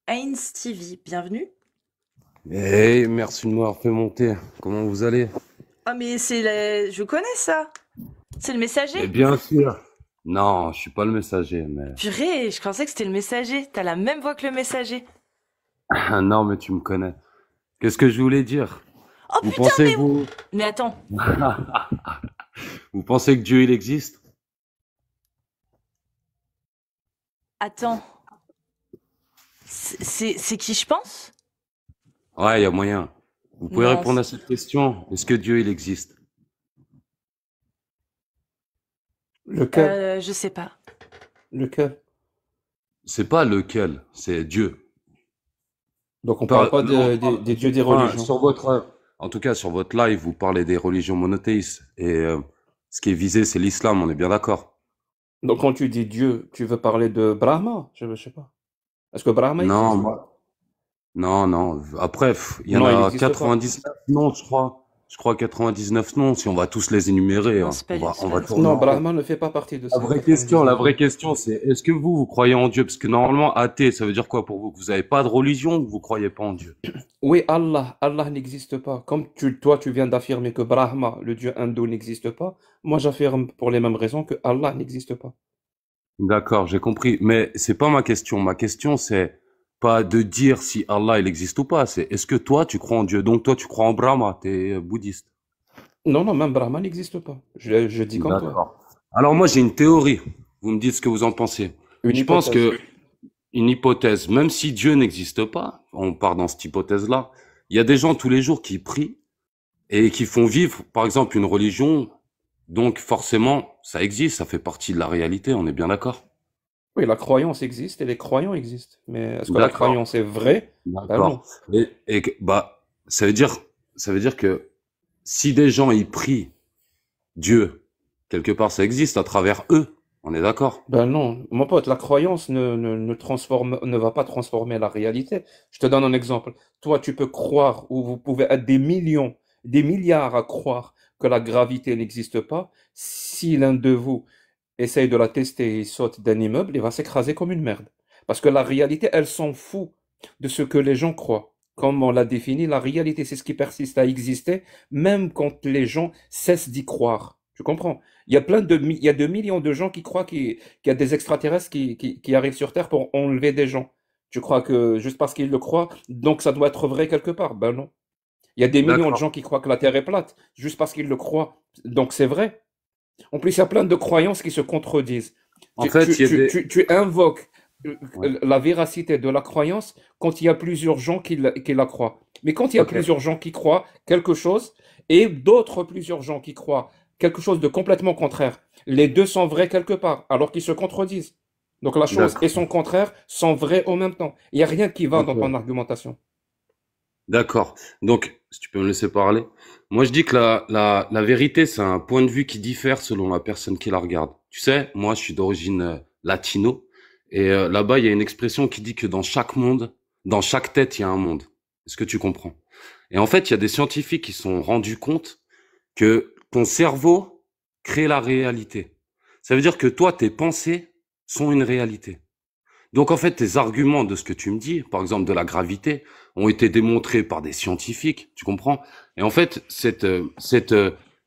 Heinz TV, bienvenue. Hey, merci de m'avoir fait monter. Comment vous allez? Ah mais je connais ça. C'est le Mais messager. bien sûr. Non, je suis pas le messager, mais Purée, je pensais que c'était le messager. T'as la même voix que le messager. non, mais tu me connais. Qu'est-ce que je voulais dire? Oh Vous putain, pensez vous, mais attends, vous pensez que Dieu il existe? attends. C'est qui je pense? Ouais, il y a moyen. Vous pouvez Non, répondre à cette question. Est-ce que Dieu il existe? Lequel? je sais pas. Lequel? C'est pas lequel, c'est Dieu. Donc on parle pas Là, on parle, des dieux des enfin, religions. en tout cas sur votre live, vous parlez des religions monothéistes et ce qui est visé, c'est l'islam. On est bien d'accord? Donc quand tu dis Dieu, tu veux parler de Brahma? Je sais pas. Est-ce que Brahma Non, existe? moi. Non, non. Après, il y en Non, il a n'existe pas. 99 noms, je crois. Je crois 99 noms. Si on va tous les énumérer, Non, hein, c'est pas lui, c'est on pas va lui. tourner Non, en rond. Brahma ne fait pas partie de ces La 99 vraie noms. question, c'est est-ce que vous croyez en Dieu? Parce que normalement, athée, ça veut dire quoi pour vous? Que vous n'avez pas de religion ou que vous croyez pas en Dieu? Oui, Allah n'existe pas. Comme toi, tu viens d'affirmer que Brahma, le dieu hindou, n'existe pas, moi j'affirme pour les mêmes raisons que Allah n'existe pas. D'accord, j'ai compris. Mais c'est pas ma question. Ma question, c'est pas de dire si Allah il existe ou pas. C'est est-ce que toi, tu crois en Dieu? Donc toi, tu crois en Brahma, t'es bouddhiste. Non, non, même Brahma n'existe pas. Je dis comme toi. D'accord. Alors moi, j'ai une théorie. Vous me dites ce que vous en pensez. Une Je pense hypothèse. que une hypothèse, même si Dieu n'existe pas, on part dans cette hypothèse-là, il y a des gens tous les jours qui prient et qui font vivre, par exemple, une religion. Donc forcément, ça existe, ça fait partie de la réalité, on est bien d'accord? Oui, la croyance existe et les croyants existent. Mais est-ce que la D'accord, croyance est vraie? Ben non. d'accord. Bah, ça veut dire que si des gens y prient Dieu, quelque part, ça existe à travers eux. On est d'accord? Ben non, mon pote, la croyance ne va pas transformer la réalité. Je te donne un exemple. Toi, tu peux croire, ou vous pouvez être des millions, des milliards à croire que la gravité n'existe pas. Si l'un de vous essaye de la tester et saute d'un immeuble, il va s'écraser comme une merde. Parce que la réalité, elle s'en fout de ce que les gens croient. Comme on l'a défini, la réalité, c'est ce qui persiste à exister, même quand les gens cessent d'y croire. Tu comprends? Il y a 2 millions de gens qui croient qu'il y a des extraterrestres qui arrivent sur Terre pour enlever des gens. Tu crois que juste parce qu'ils le croient, donc ça doit être vrai quelque part? Ben non. Il y a des millions de D'accord. gens qui croient que la Terre est plate, juste parce qu'ils le croient. Donc c'est vrai. En plus, il y a plein de croyances qui se contredisent. En fait, il y a des... Tu invoques Ouais. la véracité de la croyance quand il y a plusieurs gens qui la croient. Mais quand il y a Ok. plusieurs gens qui croient quelque chose et d'autres plusieurs gens qui croient quelque chose de complètement contraire, les deux sont vrais quelque part, alors qu'ils se contredisent. Donc la chose et D'accord. son contraire sont vrais en même temps. Il n'y a rien qui va dans ton Ok. argumentation. D'accord. Donc, si tu peux me laisser parler. Moi, je dis que la vérité, c'est un point de vue qui diffère selon la personne qui la regarde. Tu sais, moi, je suis d'origine latino. Et là-bas, il y a une expression qui dit que dans chaque monde, dans chaque tête, il y a un monde. Est-ce que tu comprends? Et en fait, il y a des scientifiques qui se sont rendus compte que ton cerveau crée la réalité. Ça veut dire que toi, tes pensées sont une réalité. Donc en fait, tes arguments de ce que tu me dis, par exemple de la gravité, ont été démontrés par des scientifiques, tu comprends? Et en fait, cette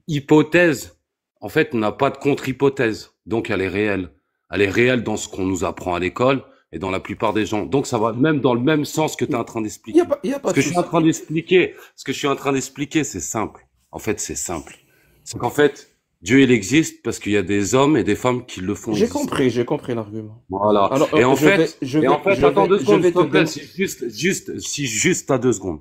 hypothèse, en fait, n'a pas de contre-hypothèse. Donc elle est réelle. Elle est réelle dans ce qu'on nous apprend à l'école et dans la plupart des gens. Donc ça va même dans le même sens que tu es en train d'expliquer. Il y a pas Ce de que je suis en souci. train d'expliquer, ce que je suis en train d'expliquer, c'est simple. En fait, c'est simple. C'est qu'en fait, Dieu, il existe parce qu'il y a des hommes et des femmes qui le font exister. J'ai compris l'argument. Voilà. Alors, Attends deux je secondes, s'il vais te te plaît, donner. si juste à 2 secondes.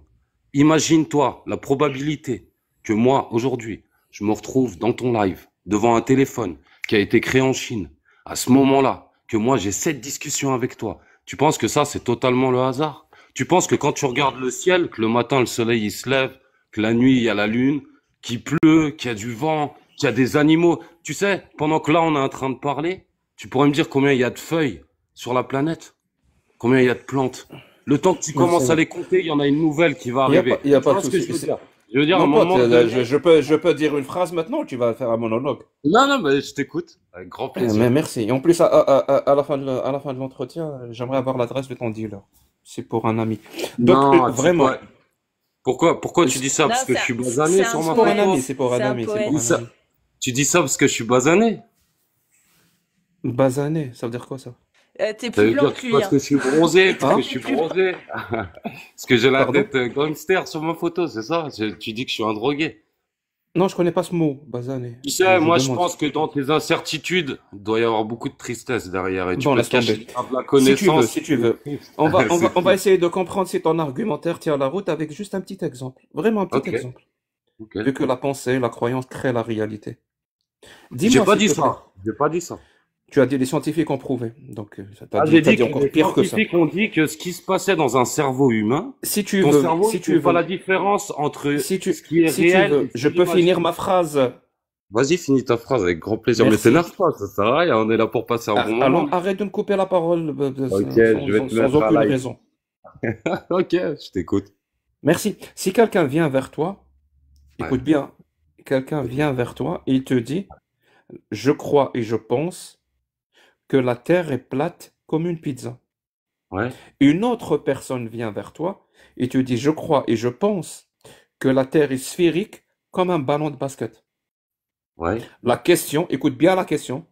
Imagine-toi la probabilité que moi, aujourd'hui, je me retrouve dans ton live, devant un téléphone qui a été créé en Chine. À ce moment-là, que moi, j'ai cette discussion avec toi. Tu penses que ça, c'est totalement le hasard? Tu penses que quand tu regardes le ciel, que le matin, le soleil, il se lève, que la nuit, il y a la lune, qu'il pleut, qu'il y a du vent, qu'il y a des animaux. Tu sais, pendant que là, on est en train de parler, tu pourrais me dire combien il y a de feuilles sur la planète? Combien il y a de plantes? Le temps que tu Je commences à sais. les compter, il y en a une nouvelle qui va arriver. Il y a Tu pas de vois ce que souci. je veux dire? Je veux dire, à un Mon pote, moment donné... je peux dire une phrase maintenant ou tu vas faire un monologue? Non, non, mais je t'écoute. Avec grand Mais plaisir. merci. Et en plus, à la fin de l'entretien, j'aimerais avoir l'adresse de ton dealer. C'est pour un ami. Donc, Non, tu sais vraiment, quoi? Pourquoi tu dis ça? Non, Parce que je suis basané c'est sur un ma c'est pour un poète. ami, photo? c'est pour un C'est un ami, c'est Tu pour dis poète. un ça, ami. tu dis ça parce que je suis basané? Basané, ça veut dire quoi ça? T'es Ça plus veut blanc dire que que lui, parce hein. que je suis bronzé, parce que Hein? je T'es suis plus blanc. bronzé. Parce que j'ai la Pardon? tête gangster sur ma photo, c'est ça? Tu dis que je suis un drogué. Non, je connais pas ce mot, basané. Tu sais, Je moi je demande. pense que dans tes incertitudes, il doit y avoir beaucoup de tristesse derrière et tu Bon, peux te laisse cacher tomber. derrière de la Si tu veux, connaissance. si tu veux. Triste. On C'est va triste. essayer de comprendre si ton argumentaire tient la route avec juste un petit exemple. Vraiment un petit Ok, exemple. ok. Vu que la pensée, la croyance crée la réalité. J'ai Dis-moi, pas s'il dit te plaît. ça. J'ai pas dit ça. Tu as dit les scientifiques ont prouvé. Donc, Ah, j'ai t'as dit dit que encore les pire que ça. scientifiques ont dit que ce qui se passait dans un cerveau humain, Si tu ton veux, cerveau, si il tu fait pas la veux, différence entre si ce tu, qui est si tu réel et veux, ce je qui est peux finir imaginaire. ma phrase. Vas-y, finis ta phrase avec grand plaisir. Mais Merci. t'énerve pas, ça sert à rien. On est là pour passer un bon Alors, moment. arrête de me couper la parole Ok, je vais te sans mettre à aucune live. raison. Ok, je t'écoute. Merci. Si quelqu'un vient vers toi, Ouais. écoute bien, quelqu'un vient vers toi et il te dit, je crois et je pense que la Terre est plate comme une pizza. Ouais. Une autre personne vient vers toi et te dit, je crois et je pense que la Terre est sphérique comme un ballon de basket. Ouais. La question, écoute bien la question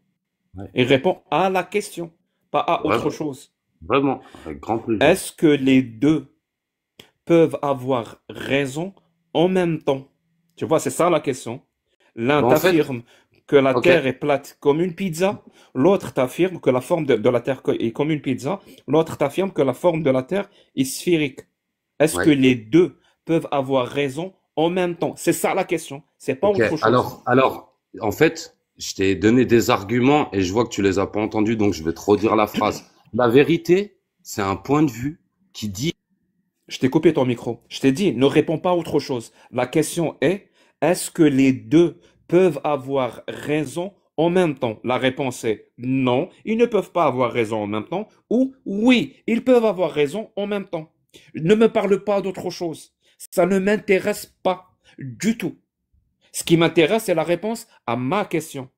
Ouais. et réponds à la question, pas à autre Vraiment. chose. Vraiment. Avec grand plaisir. Est-ce que les deux peuvent avoir raison en même temps? Tu vois, c'est ça la question. L'un Bah, en fait, t'affirme que la ok. Terre est plate comme une pizza, l'autre t'affirme que la forme de la Terre est comme une pizza, l'autre t'affirme que la forme de la Terre est sphérique. Est-ce que Ouais. les deux peuvent avoir raison en même temps? C'est ça la question, c'est pas Ok. autre chose. Alors, en fait, je t'ai donné des arguments et je vois que tu les as pas entendus, donc je vais te redire la phrase. La vérité, c'est un point de vue qui dit, Je t'ai coupé ton micro. Je t'ai dit, ne réponds pas à autre chose. La question est-ce que les deux peuvent avoir raison en même temps? La réponse est non, ils ne peuvent pas avoir raison en même temps, ou oui, ils peuvent avoir raison en même temps. Ne me parle pas d'autre chose. Ça ne m'intéresse pas du tout. Ce qui m'intéresse, c'est la réponse à ma question.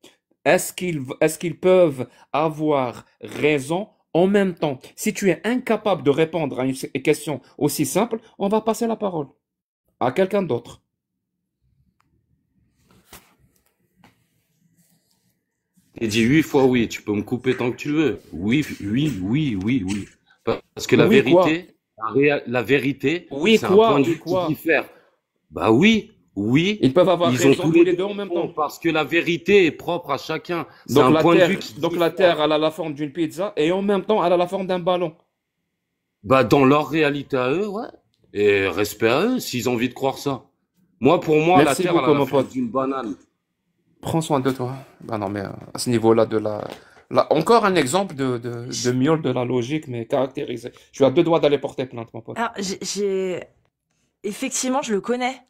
Est-ce qu'ils peuvent avoir raison en même temps? Si tu es incapable de répondre à une question aussi simple, on va passer la parole à quelqu'un d'autre. il dit 8 fois oui. Tu peux me couper tant que tu veux. Oui, oui, oui, oui, oui. Parce que la Oui, quoi? vérité, la vérité, Oui, c'est un point quoi? de Oui, vue qui quoi? diffère. Bah oui, oui. Ils peuvent avoir Ils ont raison tous tous les les deux deux en même raison temps. parce que la vérité est propre à chacun. C'est Donc un la point de Terre, vue qui donc la diffère. Terre, elle a la forme d'une pizza et en même temps, elle a la forme d'un ballon. Bah dans leur réalité à eux, ouais. Et respect à eux s'ils ont envie de croire ça. Moi, pour moi, la Merci Terre, elle a beaucoup, la mon forme pote. d'une banane. Prends soin de toi. Ben non, mais à ce niveau-là encore un exemple de miaule de la logique, mais caractérisé. Je suis à deux doigts d'aller porter plainte, mon pote. Alors, effectivement, je le connais.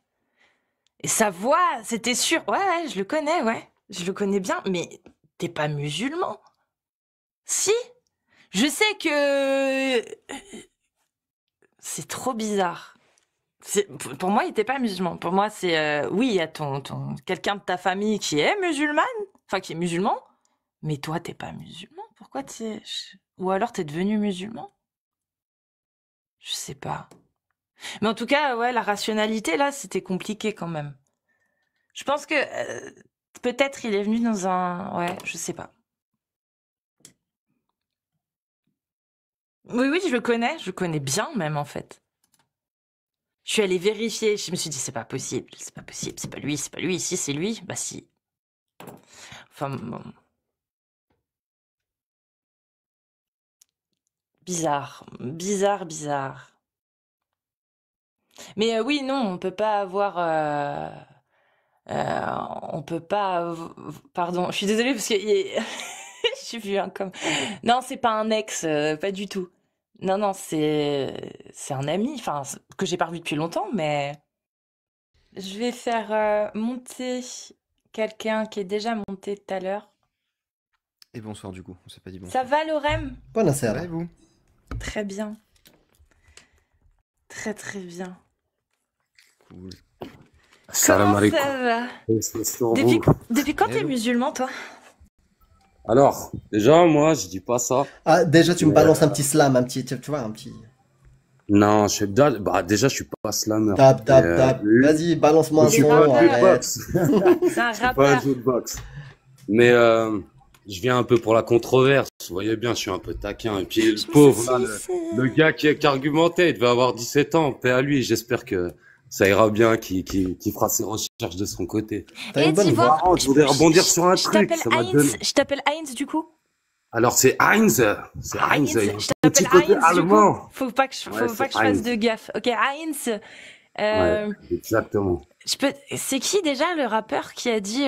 Et sa voix, c'était sûr. Ouais, ouais, je le connais, ouais. Je le connais bien, mais t'es pas musulman. Si? Je sais que c'est trop bizarre. Pour moi, il était pas musulman. Pour moi, c'est oui, il y a quelqu'un de ta famille qui est musulmane, enfin qui est musulman, mais toi, t'es pas musulman. Pourquoi ou alors t'es devenu musulman? Je sais pas. Mais en tout cas, ouais, la rationalité là, c'était compliqué quand même. Je pense que peut-être il est venu dans un, ouais, je sais pas. Oui, oui, je le connais bien même en fait. Je suis allée vérifier, je me suis dit c'est pas possible, c'est pas possible, c'est pas lui, si c'est lui, bah si. Enfin bon. Bizarre, bizarre, bizarre. Mais oui, non, on peut pas avoir, on peut pas, pardon, je suis désolée parce que j'ai vu un comme, non, c'est pas un ex, pas du tout. Non, non, c'est un ami, enfin que j'ai pas revu depuis longtemps, mais je vais faire monter quelqu'un qui est déjà monté tout à l'heure. Et bonsoir du coup, on s'est pas dit Ça bonsoir. va, Lorem? Ça Buonasera. va et vous? Très bien, très très bien. Cool. Salam Comment alaikum. ça va? C'est sur Depuis, vous. depuis quand t'es Hello. musulman, toi? Alors, déjà, moi, je dis pas ça. Ah, déjà, tu me Mais, balances un petit slam, un petit, tu vois, un petit. Non, bah, déjà, je suis pas slammer. Tap, Mais, tap, tap. lui, Vas-y, balance-moi je un suis son, pas un arrête. jukebox. C'est un Je suis pas un rappeur. jukebox. Mais je viens un peu pour la controverse. Vous voyez bien, je suis un peu taquin. Et puis le Je me pauvre, là, saucisse. le gars qui argumentait, il devait avoir 17 ans. Paix à lui. J'espère que ça ira bien, qu'il fera ses recherches de son côté. T'as Et une bonne d'Ivoire, voix. Marrant, je voulais rebondir sur un je truc. t'appelle Ça m'a Heinz. donné. Je t'appelle Heinz du coup. Alors c'est Heinz. C'est Heinz. Heinz, Il y a je un petit t'appelle côté Heinz du coup. allemand. Faut pas que Ouais, je c'est fasse Heinz. de gaffe. Ok, Heinz. Ouais, Euh, exactement. C'est qui déjà le rappeur qui a dit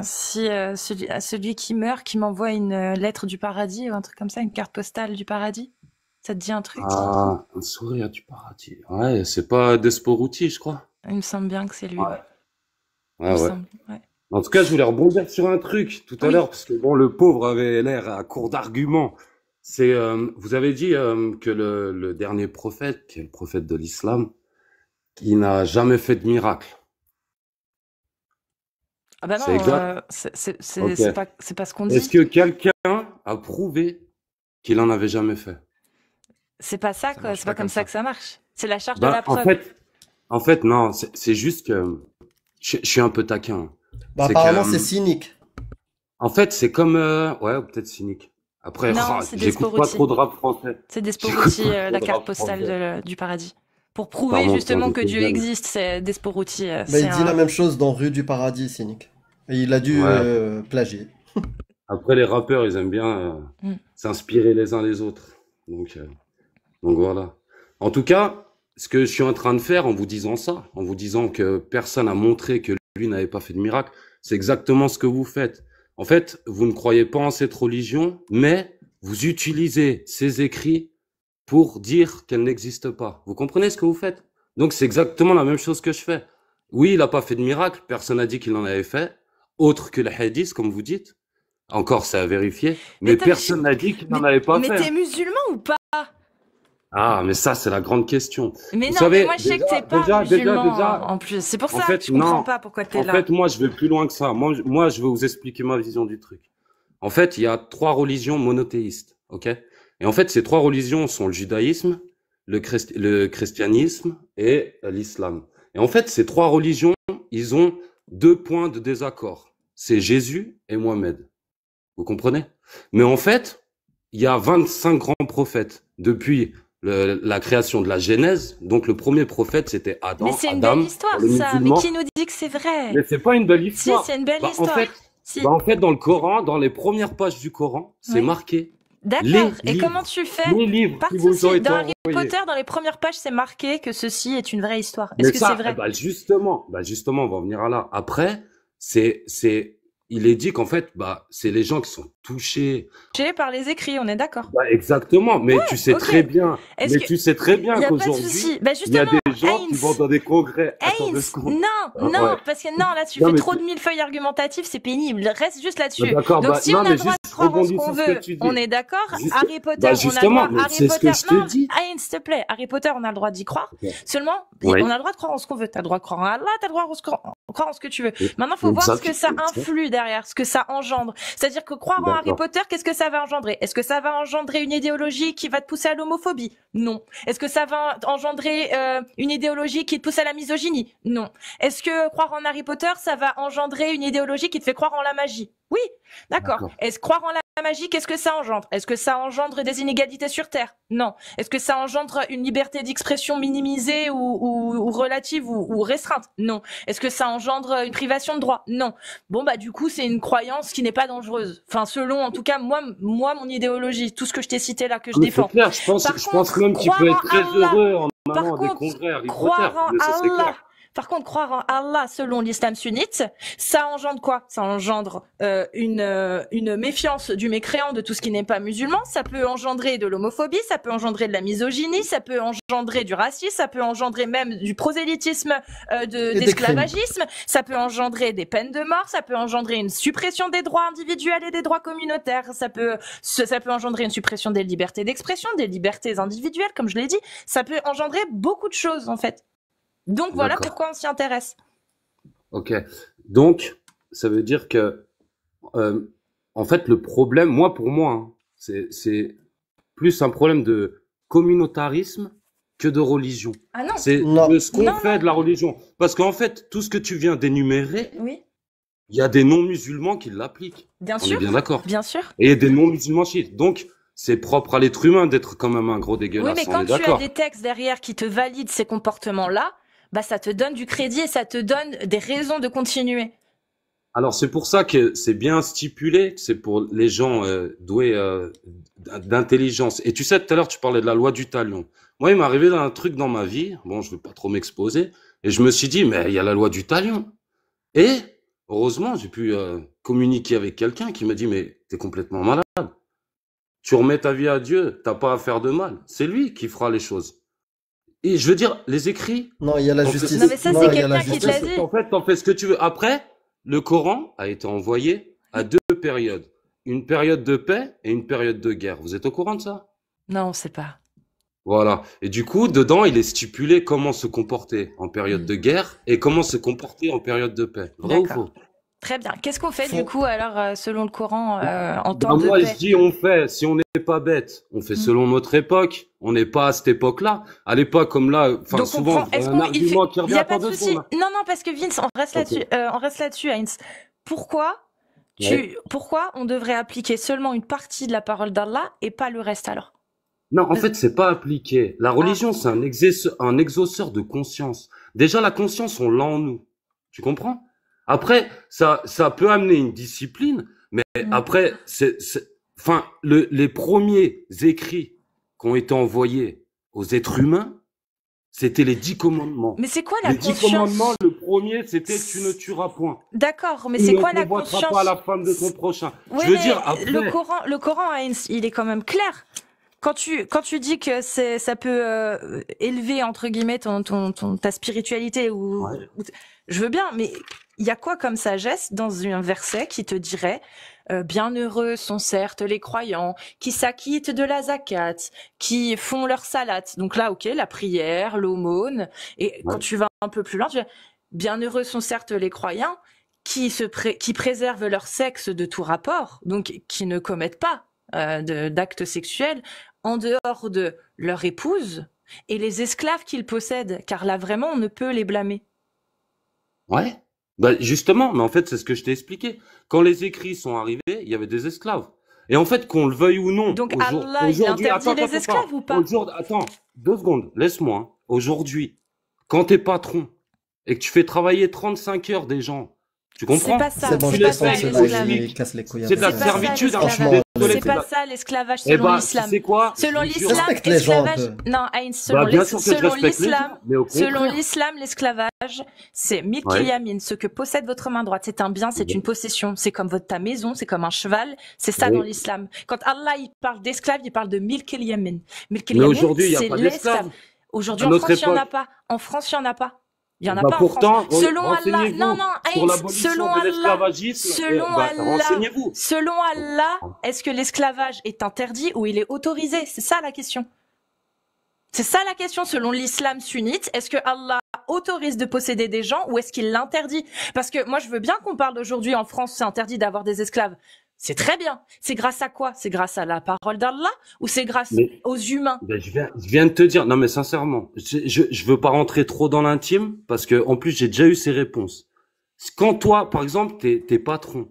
si à celui qui meurt, qui m'envoie une lettre du paradis ou un truc comme ça, une carte postale du paradis? Ça te dit un truc? Ah, un sourire du paradis. Ouais, c'est pas Desporuti, je crois. Il me semble bien que c'est lui. Ouais. Il Ouais, me ouais. semble. Ouais. En tout cas, je voulais rebondir sur un truc tout à Oui. l'heure, parce que bon, le pauvre avait l'air à court d'arguments. C'est, vous avez dit que le dernier prophète, qui est le prophète de l'islam, il n'a jamais fait de miracle. Ah bah C'est non, exact. Ok. c'est pas ce qu'on Est-ce dit. que quelqu'un a prouvé qu'il en avait jamais fait? C'est pas ça, Ça quoi. marche C'est pas pas comme comme ça ça. que ça marche. C'est la charge de la Ben, preuve. en fait, non, c'est juste que je suis un peu taquin. Bah, C'est apparemment, que, c'est cynique. en fait, c'est comme, ouais, ou peut-être cynique. Après, Non, ah, c'est j'écoute pas Desporuti. trop de rap français. C'est J'écoute Desporuti, pas trop la de carte rap postale français. du paradis. Pour Ça prouver remonte quand justement que j'étais Dieu jeune. existe, c'est Desporuti. Bah, C'est il dit la un. même chose dans Rue du Paradis, cynique. Et il a dû Ouais. plagier. Après, les rappeurs, ils aiment bien Mm. s'inspirer les uns les autres. Donc voilà. En tout cas, ce que je suis en train de faire en vous disant ça, en vous disant que personne n'a montré que lui n'avait pas fait de miracle, c'est exactement ce que vous faites. En fait, vous ne croyez pas en cette religion, mais vous utilisez ces écrits pour dire qu'elle n'existe pas. Vous comprenez ce que vous faites? Donc c'est exactement la même chose que je fais. Oui, il n'a pas fait de miracle, personne n'a dit qu'il en avait fait, autre que le hadith, comme vous dites. Encore, c'est à vérifier, mais Mais personne n'a dit qu'il n'en avait pas fait. t'es musulman ou pas? Ah, mais ça, c'est la grande question. Mais Vous non, savez, mais moi je sais que t'es pas musulman en plus. C'est pour en ça fait, que je comprends non. pas pourquoi t'es En là. fait, moi, je vais plus loin que ça. Moi, je vais vous expliquer ma vision du truc. En fait, il y a 3 religions monothéistes, ok? Et en fait, ces 3 religions sont le judaïsme, le christianisme et l'islam. Et en fait, ces 3 religions, ils ont 2 points de désaccord. C'est Jésus et Mohamed. Vous comprenez? Mais en fait, il y a 25 grands prophètes depuis la création de la Genèse. Donc le premier prophète, c'était Mais c'est une Adam, belle histoire pour le ça. Mais musulman. qui nous dit que c'est vrai? Mais c'est pas une belle Si, histoire. c'est une belle Bah, en histoire. fait, Si. bah, en fait, dans le Coran, dans les premières pages du Coran, c'est Oui. marqué D'accord. les Et livres, comment tu fais? les livres Pas qui de vous ont souci. été Dans Harry envoyés. Potter, dans les premières pages, c'est marqué que ceci est une vraie histoire. Mais Est-ce que ça, c'est vrai? bah justement, on va en venir à là. Après, il est dit qu'en fait, bah, c'est les gens qui sont touchés. Touché par les écrits, on est d'accord. Bah, exactement. Mais tu sais ok. très bien, Est-ce que tu sais très il bien y a pas de qu'aujourd'hui, souci? Bah il y a justement, des gens qui Heinz. vont dans des congrès. Attends 2 Heinz, secondes. non, Ah, non, ouais. parce que non, là tu Non, fais mais trop de millefeuilles argumentatifs, c'est pénible. Reste juste Bah, là-dessus. d'accord, Donc bah, si non, on a mais le droit juste de croire en ce rebondis qu'on sur ce que veut, tu dis. on est d'accord. Juste, Harry Potter, bah, on a le justement, droit. mais Harry c'est ce que Potter, je te non, dis. Heinz, s'il te plaît. Harry Potter, on a le droit d'y croire. Ok. Seulement, Oui. on a le droit de croire en ce qu'on veut. T'as le droit de croire en Allah, t'as le droit de croire en ce que tu veux. Oui. Maintenant, faut voir ce que ça Exact. influe derrière, ce que ça engendre. C'est-à-dire que croire en Harry D'accord. Potter, qu'est-ce que ça va engendrer? Est-ce que ça va engendrer une idéologie qui va te pousser à l'homophobie? Non. Est-ce que ça va engendrer une idéologie qui te pousse à la misogynie? Non. Est-ce que croire en Harry Potter, ça va engendrer une idéologie qui te fait croire en la magie? Oui. D'accord. D'accord. Est-ce croire en la magie, qu'est-ce que ça engendre? Est-ce que ça engendre des inégalités sur Terre? Non. Est-ce que ça engendre une liberté d'expression minimisée ou relative ou restreinte? Non. Est-ce que ça engendre une privation de droit? Non. Bon bah du coup c'est une croyance qui n'est pas dangereuse. Enfin selon en tout cas moi mon idéologie, tout ce que je t'ai cité là que je Ah, mais c'est défends. clair, Par je pense contre, même qu'il peut être croire très en Allah, heureux en par allant à des contre, congrès Harry Potter. croire en Mais ça, c'est Allah. clair. Par contre, croire en Allah selon l'islam sunnite, ça engendre quoi? Ça engendre une méfiance du mécréant de tout ce qui n'est pas musulman. Ça peut engendrer de l'homophobie, ça peut engendrer de la misogynie, ça peut engendrer du racisme, ça peut engendrer même du prosélytisme, Et des d'esclavagisme. Ça peut engendrer des peines de mort, ça peut engendrer une suppression des droits individuels et des droits communautaires. Ça peut engendrer une suppression des libertés d'expression, des libertés individuelles, comme je l'ai dit. Ça peut engendrer beaucoup de choses en fait. Donc voilà D'accord. pourquoi on s'y intéresse. Ok. Donc, ça veut dire que, en fait, le problème, pour moi, hein, c'est plus un problème de communautarisme que de religion. Ah non. C'est Non. de ce qu'on Non, fait non. de la religion. Parce qu'en fait, tout ce que tu viens d'énumérer, Oui, il y a des non-musulmans qui l'appliquent. bien On est sûr. bien d'accord. Bien sûr. Et il y a des non-musulmans chiites. Donc, c'est propre à l'être humain d'être quand même un gros Oui, dégueulasse. mais On quand est tu as d'accord. des textes derrière qui te valident ces comportements-là, bah ça te donne du crédit et ça te donne des raisons de continuer. Alors, c'est pour ça que c'est bien stipulé, c'est pour les gens doués d'intelligence. Et tu sais, tout à l'heure, tu parlais de la loi du talion. Moi, il m'est arrivé un truc dans ma vie, bon, je veux pas trop m'exposer, et je me suis dit, mais il y a la loi du talion. Et, heureusement, j'ai pu communiquer avec quelqu'un qui m'a dit, mais t'es complètement malade. Tu remets ta vie à Dieu, t'as pas à faire de mal. C'est lui qui fera les choses. Et je veux dire, les écrits, Non, il y a la En fait, justice. Non, mais ça, Non, c'est il y a la quelqu'un qui te l'a justice. dit. en fait, t'en fais ce que tu veux. Après, le Coran a été envoyé à deux périodes. Une période de paix et une période de guerre. Vous êtes au courant de ça? Non, on sait pas. Voilà. Et du coup, dedans, il est stipulé comment se comporter en période Mm. de guerre et comment se comporter en période de paix. Vrai ou D'accord. faux? Très bien. Qu'est-ce qu'on fait du Faut- coup alors selon le Coran en Ben temps de moi, paix? je dis, on fait, si on n'est pas bête, on fait Mm. selon notre époque. On n'est pas à cette époque-là. À l'époque, comme là, enfin, Donc on souvent, prend. Est-ce un qu'on argument qui il revient y a à pas pas de deux souci. secondes. Non, non, parce que Vince, on reste Ok. là-dessus. On reste là-dessus, Heinz. Pourquoi Ouais. pourquoi on devrait appliquer seulement une partie de la parole d'Allah et pas le reste alors? Non, en fait, c'est pas appliqué. La religion, c'est un exauceur de conscience. Déjà, la conscience, on l'a en nous. Tu comprends? Après, ça peut amener une discipline, mais Mm. après, enfin, les premiers écrits qui ont été envoyés aux êtres humains, c'était les 10 commandements. Mais c'est quoi la Les 10 conscience? commandements, le premier, c'était tu ne tueras point. D'accord, mais Tu c'est ne quoi la convoiteras conscience? pas la femme de ton prochain. Oui, Je veux mais dire, après, le Coran, Heinz, il est quand même clair. Quand tu dis que ça peut élever entre guillemets ta spiritualité ouais. je veux bien, mais il y a quoi comme sagesse dans un verset qui te dirait bienheureux sont certes les croyants qui s'acquittent de la zakat, qui font leur salat. Donc là, ok, la prière, l'aumône. Et quand Ouais. tu vas un peu plus loin, tu dis bienheureux sont certes les croyants qui préservent leur sexe de tout rapport, donc qui ne commettent pas d'actes sexuels en dehors de leur épouse et les esclaves qu'ils possèdent, car là vraiment on ne peut les blâmer. Ouais. Bah, justement, mais en fait, c'est ce que je t'ai expliqué. Quand les écrits sont arrivés, il y avait des esclaves. Et en fait, qu'on le veuille ou non, Donc Allah, il aujourd'hui, interdit les esclaves ou pas? Aujourd'hui, attends, 2 secondes, laisse-moi. Hein. Aujourd'hui, quand t'es patron et que tu fais travailler 35 heures des gens, tu C'est comprends? pas ça, C'est bon, Tu je c'est pas les te ça sens, payes c'est au là, l'esclavage. SMIC. il casse les couilles C'est de la avec C'est ça. pas ça servitude. Hein. Franchement, Désolé, C'est pas ça l'esclavage Eh selon ben, tu l'islam. sais quoi? Selon Je vous jure- l'islam, Respecte les gens un l'esclavage. peu. Non, Heinz, Bah, bien sûr que je respecte les l'islam, gens, mais au selon contraire. l'islam, l'esclavage, c'est milk Ouais. yamin, ce que possède votre main droite. C'est un bien, c'est une possession. C'est comme ta maison, c'est comme un cheval. C'est ça Oui. dans l'islam. Quand Allah il parle d'esclave, il parle de milk yamin. Milk Mais yamin, aujourd'hui, il n'y a c'est pas l'esclave. d'esclaves. Aujourd'hui, À en notre France, il n'y en a époque. pas. En France, il n'y en a pas. Il y en a Bah pas en pourtant, France. Selon Allah, renseignez-vous non, non, sur Heinz, l'abolition selon de Allah, l'esclavagisme. selon Allah, Renseignez-vous. selon Allah, est-ce que l'esclavage est interdit ou il est autorisé? C'est ça la question. C'est ça la question selon l'islam sunnite. Est-ce que Allah autorise de posséder des gens ou est-ce qu'il l'interdit? Parce que moi, je veux bien qu'on parle d'aujourd'hui en France, c'est interdit d'avoir des esclaves. C'est très bien. C'est grâce à quoi? C'est grâce à la parole d'Allah ou c'est grâce Mais- aux humains? Ben, je viens de te dire, non mais sincèrement, je veux pas rentrer trop dans l'intime parce que en plus j'ai déjà eu ces réponses. Quand toi, par exemple, t'es patron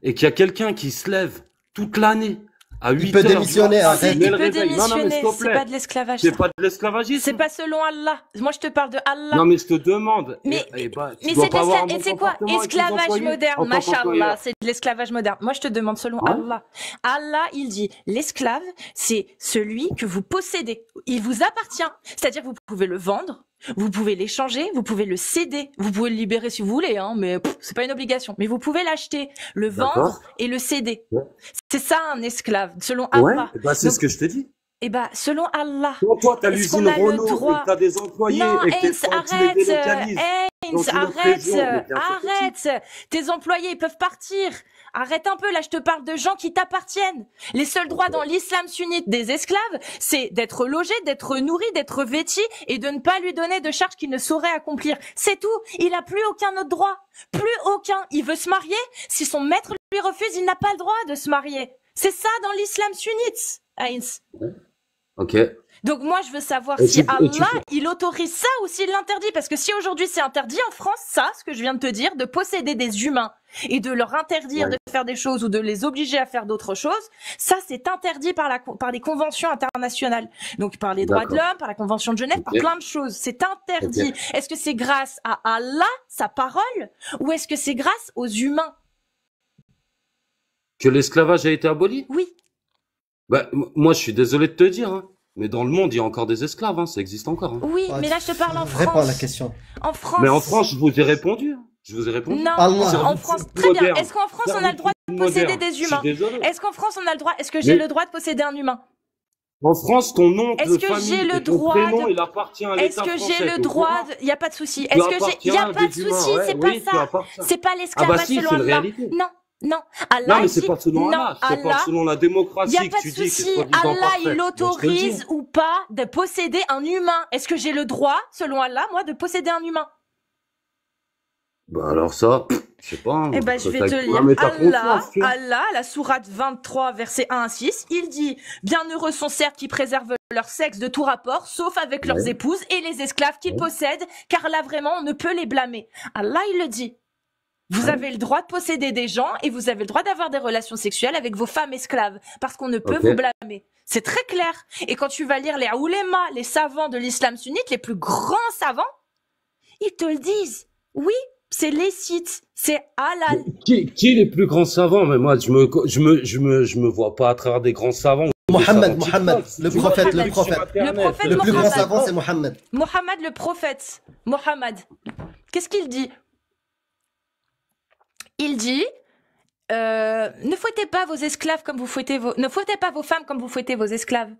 et qu'il y a quelqu'un qui se lève toute l'année à 8 peut heures, démissionner, du matin, arrête. met Il le peut réveil. Non, non, mais démissionner. s'il te C'est plaît, pas de l'esclavage. c'est ça. pas de l'esclavagisme. C'est pas selon Allah. Moi, je te parle de Allah. Non mais je te demande. Mais- bah, tu Mais dois c'est de pas avoir un l'esclavage. bon Et c'est quoi? comportement avec tes Esclavage employés moderne, en tant machallah. qu'employeur. C'est de l'esclavage moderne. Moi, je te demande selon Ouais. Allah. Allah, il dit, l'esclave, c'est celui que vous possédez. Il vous appartient. C'est-à-dire que vous pouvez le vendre, vous pouvez l'échanger, vous pouvez le céder, vous pouvez le libérer si vous voulez, hein, mais c'est pas une obligation. Mais vous pouvez l'acheter, le D'accord. vendre et le céder. Ouais. C'est ça un esclave, selon Ouais, Allah. bah, c'est Donc- ce que je te dis. Et bah, selon Allah. Quand toi, t'as Est-ce l'usine qu'on a le Renault et droit- que t'as des employés Non, et que Heinz, tu les arrête, délocalises dans Heinz, une autre arrête, région, mais bien sûr que si. arrête. Tes employés, ils peuvent partir. Arrête un peu, là, je te parle de gens qui t'appartiennent. Les seuls droits dans l'islam sunnite des esclaves, c'est d'être logé, d'être nourri, d'être vêti et de ne pas lui donner de charges qu'il ne saurait accomplir. C'est tout. Il a plus aucun autre droit. Plus aucun. Il veut se marier. Si son maître lui refuse, il n'a pas le droit de se marier. C'est ça dans l'islam sunnite, Heinz. Ok. Donc moi, je veux savoir Et si tu, et tu Allah, fais- il autorise ça ou s'il l'interdit. Parce que si aujourd'hui c'est interdit en France, ça, ce que je viens de te dire, de posséder des humains et de leur interdire Ouais. de faire des choses ou de les obliger à faire d'autres choses, ça c'est interdit par par les conventions internationales. Donc par les droits de D'accord. l'homme, par la Convention de Genève, par Ok. plein de choses. C'est Ok. interdit. Est-ce que c'est grâce à Allah, sa parole, ou est-ce que c'est grâce aux humains? Que l'esclavage a été aboli? Oui. Bah, moi, je suis désolé de te dire, hein, mais dans le monde, il y a encore des esclaves, hein, ça existe encore. Hein. Oui, Ouais, mais là je te parle en réponds à la France. question. En France. Mais en France, je vous ai répondu. Hein. Je vous ai répondu. Non, Parle-moi. en France, très bien. Est-ce qu'en France on a le droit de posséder moderne. des Je suis humains? désolé. Est-ce qu'en France on a le droit? Est-ce que j'ai Mais- le droit de posséder un humain? En France, ton nom Est-ce de que famille j'ai le et ton droit prénom, de- il appartient à Est-ce l'État que français. j'ai le t'es au droit courant? de... Il n'y a pas de souci. Tu Est-ce que j'ai... appartiens Il n'y a à pas de des humains, souci, ouais, c'est oui, pas tu ça. appartiens. C'est pas Ah l'esclavage bah si, selon c'est une Allah. réalité. Non, non. Allah Non, mais c'est dit... pas selon Non, Allah, c'est pas Allah... selon la Il n'y démocratie a que pas de tu dis que souci. c'est soi-disant Allah, parfait. il Moi, je te le dis. autorise ou pas de posséder un humain. Est-ce que j'ai le droit, selon Allah, moi, de posséder un humain? Bah alors ça, je sais pas. Hein, Eh ben, je vais t'as- te ouais, lire. mais t'as Allah, confiance, tu vois. Allah, la sourate 23, versets 1 à 6, il dit « Bienheureux sont certes qui préservent leur sexe de tout rapport, sauf avec leurs Ouais. épouses et les esclaves qu'ils Ouais. possèdent, car là vraiment on ne peut les blâmer. » Allah, il le dit. Vous Ouais. avez le droit de posséder des gens et vous avez le droit d'avoir des relations sexuelles avec vos femmes esclaves, parce qu'on ne peut Ok. vous blâmer. C'est très clair. Et quand tu vas lire les oulémas, les savants de l'islam sunnite, les plus grands savants, ils te le disent. Oui, c'est licite, c'est halal. Qui est les plus grands savants? Mais moi, je me vois pas à travers des grands savants. ou des Mohammed, savants Mohammed, TikTok. le Tu vois, prophète, tu le vas prophète. sur Internet, Le prophète Le plus grand Mohammed. savant, c'est Mohammed. Mohammed le prophète. Mohammed. Qu'est-ce qu'il dit? Il dit ne fouettez pas vos esclaves comme vous fouettez ne fouettez pas vos femmes comme vous fouettez vos esclaves.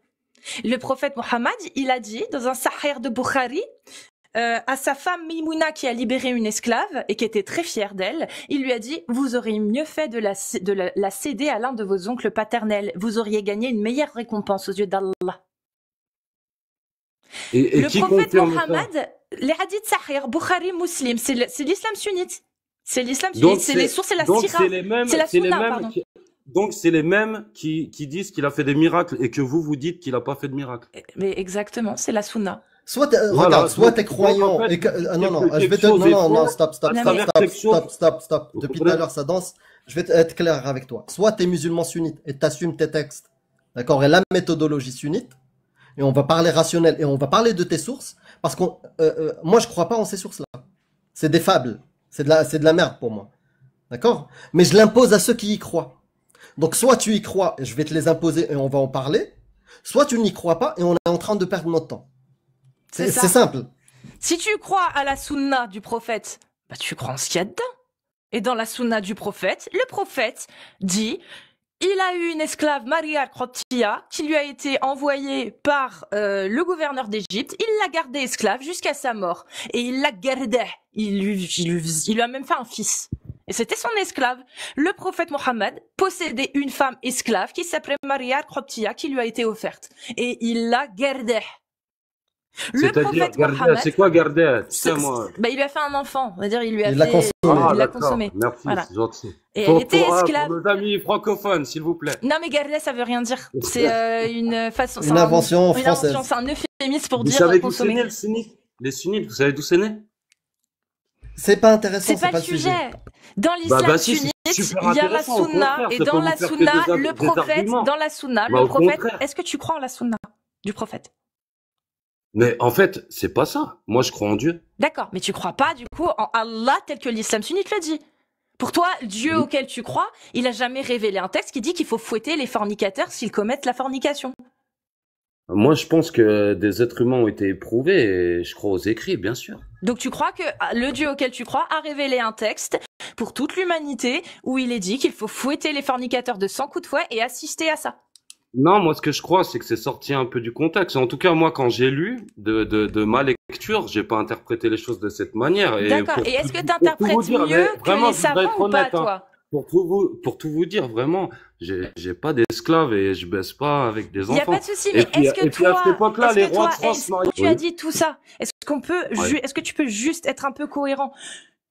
Le prophète Mohammed, il a dit dans un Sahih de Bukhari à sa femme Mimouna qui a libéré une esclave et qui était très fière d'elle, il lui a dit vous auriez mieux fait de la céder à l'un de vos oncles paternels. Vous auriez gagné une meilleure récompense aux yeux d'Allah. Et Le qui prophète confirme ça? Mohammed, les hadiths Sahih, Bukhari, Muslim, c'est l'islam sunnite. C'est l'islam Donc sunnite, c'est les sources, c'est la donc sira. c'est les mêmes, C'est la c'est les sunna, mêmes pardon. donc c'est les mêmes qui disent qu'il a fait des miracles et que vous dites qu'il a pas fait de miracles. Mais exactement, c'est la sunna. Soit, Voilà, regarde, soit donc- t'es donc, croyant en fait, et que, non, non, quelque je vais te, chose non, est non, non, faux, stop, stop, à stop, travers stop, quelque chose. stop, stop, stop. Vous Depuis tout comprenez? à l'heure, ça danse. Je vais être clair avec toi. Soit t'es musulman sunnite et t'assumes tes textes, d'accord, et la méthodologie sunnite, et on va parler rationnel et on va parler de tes sources, parce qu'on, moi je crois pas en ces sources-là. C'est des fables, c'est de la merde pour moi, d'accord. Mais je l'impose à ceux qui y croient. Donc soit tu y crois et je vais te les imposer et on va en parler, soit tu n'y crois pas et on est en train de perdre notre temps. C'est ça. C'est simple. Si tu crois à la sunna du prophète, bah tu crois en ce qu'il y a dedans. Et dans la sunna du prophète, le prophète dit il a eu une esclave, Maria al-Qottiya, qui lui a été envoyée par le gouverneur d'Égypte. Il l'a gardée esclave jusqu'à sa mort. Et il l'a gardée. Il lui a même fait un fils. Et c'était son esclave. Le prophète Mohammed possédait une femme esclave qui s'appelait Maria al-Qottiya, qui lui a été offerte. Et il l'a gardée. Le C'est-à-dire, prophète garder, Mohammed, c'est quoi garder? Tu sais, moi. bah, il lui a fait un enfant. On va dire, il lui a Il l'a fait, consommé. il l'a d'accord. consommé. Merci, Voilà. c'est gentil. Et elle était esclave. Pour nos amis francophones, s'il vous plaît. Non, mais garder, ça veut rien dire. C'est une façon, Une invention française. C'est un euphémisme pour Vous dire savez d'où c'est né consommer. le sunnite? Les sunnites, vous savez d'où c'est né? C'est pas intéressant, C'est pas le sujet. Dans l'islam bah si, sunnite, c'est super il y a la intéressant, au sunna, contraire, et ça dans peut la vous faire que sunna, des le prophète, arguments. dans la sunna, Bah, le au prophète, contraire. est-ce que tu crois en la sunna du prophète? Mais en fait, c'est pas ça. Moi, je crois en Dieu. D'accord, mais tu crois pas, du coup, en Allah tel que l'islam sunnite le dit. Pour toi, Dieu Oui. auquel tu crois, il a jamais révélé un texte qui dit qu'il faut fouetter les fornicateurs s'ils commettent la fornication. Moi, je pense que des êtres humains ont été éprouvés et je crois aux écrits, bien sûr. Donc tu crois que le Dieu auquel tu crois a révélé un texte pour toute l'humanité où il est dit qu'il faut fouetter les fornicateurs de 100 coups de fouet et assister à ça. Non, moi, ce que je crois, c'est que c'est sorti un peu du contexte. En tout cas, moi, quand j'ai lu de ma lecture, j'ai pas interprété les choses de cette manière. D'accord. pour Et est-ce que tout- tu interprètes pour tout vous dire, mieux mais que vraiment, les je voudrais savants être ou pas, honnête, hein. toi? Pour tout vous dire, vraiment, j'ai pas d'esclaves et je baisse pas avec des Il n'y a enfants. pas de souci, Et mais puis, est-ce que et puis à toi, cette époque-là, est-ce les que rois toi, de France est-ce mariaient. que tu as dit tout ça, est-ce qu'on peut, Ouais. est-ce que tu peux juste être un peu cohérent?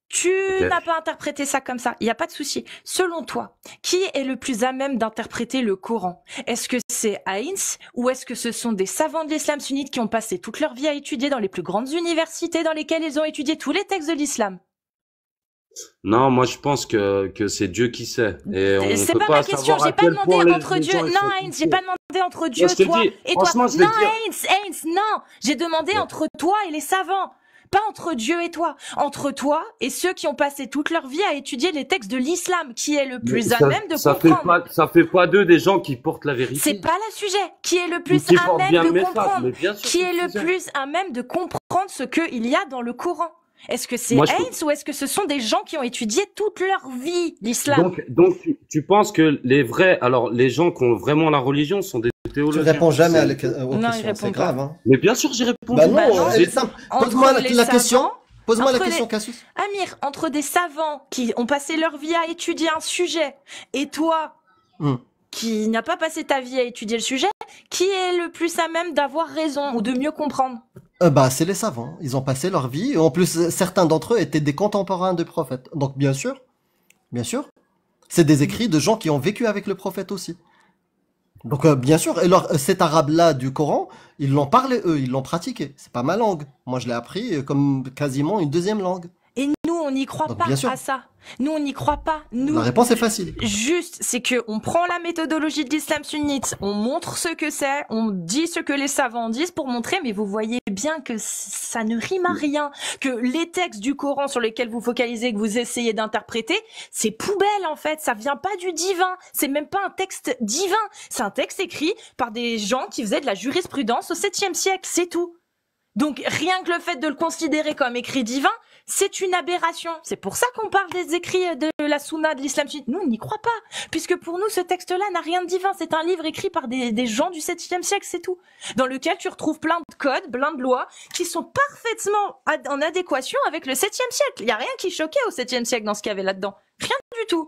Tu Ok. n'as pas interprété ça comme ça, il n'y a pas de souci. Selon toi, qui est le plus à même d'interpréter le Coran? Est-ce que c'est Heinz ou est-ce que ce sont des savants de l'islam sunnite qui ont passé toute leur vie à étudier dans les plus grandes universités dans lesquelles ils ont étudié tous les textes de l'islam? Non, moi je pense que c'est Dieu qui sait. Et on C'est peut pas pas ma question, savoir à j'ai pas quel point demandé les entre les Dieu. gens ils Non, sont Heinz, j'ai touchés. pas demandé entre Dieu, Moi je te toi dis, et toi. franchement, je vais Non, te dire. Heinz, non. J'ai demandé Ouais. entre toi et les savants. Pas entre Dieu et toi. Entre toi et ceux qui ont passé toute leur vie à étudier les textes de l'islam, qui est le Mais plus à même de ça fait comprendre. pas, ça fait pas d'eux des gens qui portent la C'est vérité. pas le sujet. Qui est le Ou plus qui à portent même bien de le message. comprendre? Mais bien sûr Qui que est c'est le ça. plus à même de comprendre ce qu'il y a dans le Coran? Est-ce que c'est Moi, je, Heinz ou est-ce que ce sont des gens qui ont étudié toute leur vie l'islam? donc tu penses que les vrais, alors les gens qui ont vraiment la religion sont des Tu théologiens. réponds jamais C'est, aux Non, il questions, répond c'est pas. grave. Hein. mais bien sûr, j'ai répondu. Bah non, Bah non. elle est J'ai- simple. Entre Pose-moi les la question. savants, Pose-moi la entre question, les... Cassius. Amir, entre des savants qui ont passé leur vie à étudier un sujet et toi Hmm. qui n'as pas passé ta vie à étudier le sujet, qui est le plus à même d'avoir raison ou de mieux comprendre? Bah, c'est les savants. Ils ont passé leur vie. Et en plus, certains d'entre eux étaient des contemporains du prophète. Donc, bien sûr, c'est des écrits de gens qui ont vécu avec le prophète aussi. Donc, bien sûr, et cet arabe-là du Coran, ils l'ont parlé eux, ils l'ont pratiqué. C'est pas ma langue. Moi, je l'ai appris comme quasiment une deuxième langue. Et nous, on n'y croit Donc, pas bien sûr. à ça. Nous, on n'y croit pas. Nous, La réponse est facile. juste, c'est que on prend la méthodologie de l'islam sunnite, on montre ce que c'est, on dit ce que les savants disent pour montrer, mais vous voyez bien que ça ne rime à rien, que les textes du Coran sur lesquels vous focalisez, que vous essayez d'interpréter, c'est poubelle en fait, ça vient pas du divin, c'est même pas un texte divin, c'est un texte écrit par des gens qui faisaient de la jurisprudence au 7e siècle, c'est tout. Donc rien que le fait de le considérer comme écrit divin, c'est une aberration. C'est pour ça qu'on parle des écrits de la Sunna de l'islam sunnite. Nous, on n'y croit pas. Puisque pour nous, ce texte-là n'a rien de divin. C'est un livre écrit par des gens du 7e siècle, c'est tout. Dans lequel tu retrouves plein de codes, plein de lois, qui sont parfaitement en adéquation avec le 7e siècle. Il n'y a rien qui choquait au 7e siècle dans ce qu'il y avait là-dedans. Rien du tout.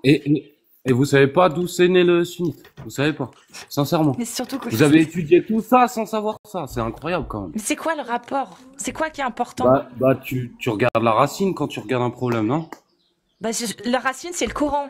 Et vous savez pas d'où c'est né le sunnite. Vous savez pas. Sincèrement. Mais surtout que... Vous avez étudié tout ça sans savoir ça. C'est incroyable quand même. Mais c'est quoi le rapport? C'est quoi qui est important? Bah, tu regardes la racine quand tu regardes un problème, non? La racine, c'est le Coran.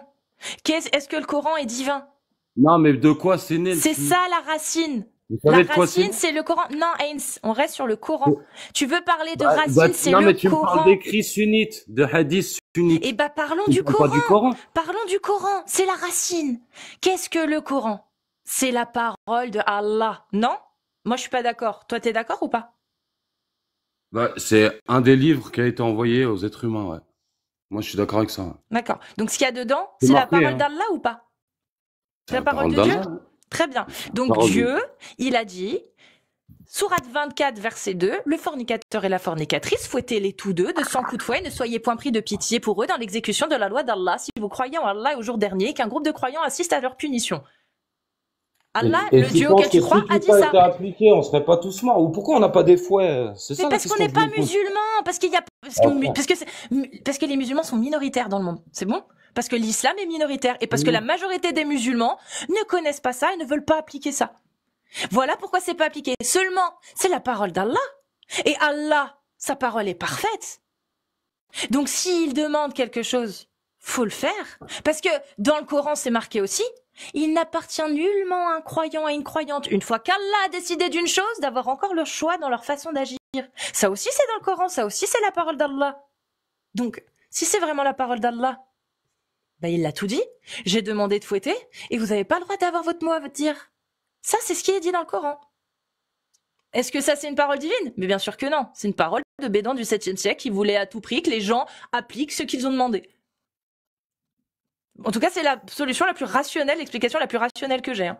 Est-ce que le Coran est divin? Non, mais de quoi c'est né le C'est sunnite? ça la racine. Vous La savez de quoi c'est racine, né? c'est le Coran. Non, Heinz, on reste sur le Coran. Tu veux parler de Bah, racine, c'est non, le mais tu me parles Coran. d'écrits sunnites, de hadiths sunnites. Eh ben, parlons Tu du me parles pas Coran. du Coran. Parlons du Coran. C'est la racine. Qu'est-ce que le Coran? C'est la parole de Allah. Non? Moi, je suis pas d'accord. Toi, t'es d'accord ou pas? Bah, c'est un des livres qui a été envoyé aux êtres humains, ouais. Moi, je suis d'accord avec ça. Ouais. D'accord. Donc, ce qu'il y a dedans, C'est c'est la marqué, parole hein. d'Allah ou pas? C'est la La parole de Dieu? d'Allah. Très bien. Donc, Parole de Dieu, il a dit, Sourate 24, verset 2, le fornicateur et la fornicatrice, fouettez-les tous deux de 100 coups de fouet, ne soyez point pris de pitié pour eux dans l'exécution de la loi d'Allah, si vous croyez en Allah et au jour dernier, qu'un groupe de croyants assiste à leur punition. Allah, Et le tu Dieu penses auquel tu que crois, si a tout dit ça ça. était appliqué, on serait pas tous morts? Ou pourquoi on n'a pas des fouets? C'est ça Mais la parce qu'on question n'est que je pas me pose. musulmans, parce qu'il y a, parce que les musulmans sont minoritaires dans le monde. C'est bon? Parce que l'islam est minoritaire et parce que Oui. la majorité des musulmans ne connaissent pas ça et ne veulent pas appliquer ça. Voilà pourquoi c'est pas appliqué. Seulement, c'est la parole d'Allah. Et Allah, sa parole est parfaite. Donc s'il demande quelque chose, faut le faire. Parce que dans le Coran, c'est marqué aussi, il n'appartient nullement à un croyant, à une croyante, une fois qu'Allah a décidé d'une chose, d'avoir encore le choix dans leur façon d'agir. Ça aussi, c'est dans le Coran, ça aussi, c'est la parole d'Allah. Donc, si c'est vraiment la parole d'Allah, bah, il l'a tout dit. J'ai demandé de fouetter, et vous n'avez pas le droit d'avoir votre mot à votre dire. Ça, c'est ce qui est dit dans le Coran. Est-ce que ça, c'est une parole divine? Mais bien sûr que non. C'est une parole de bédant du 7e siècle qui voulait à tout prix que les gens appliquent ce qu'ils ont demandé. En tout cas, c'est la solution la plus rationnelle, l'explication la plus rationnelle que j'ai. Hein.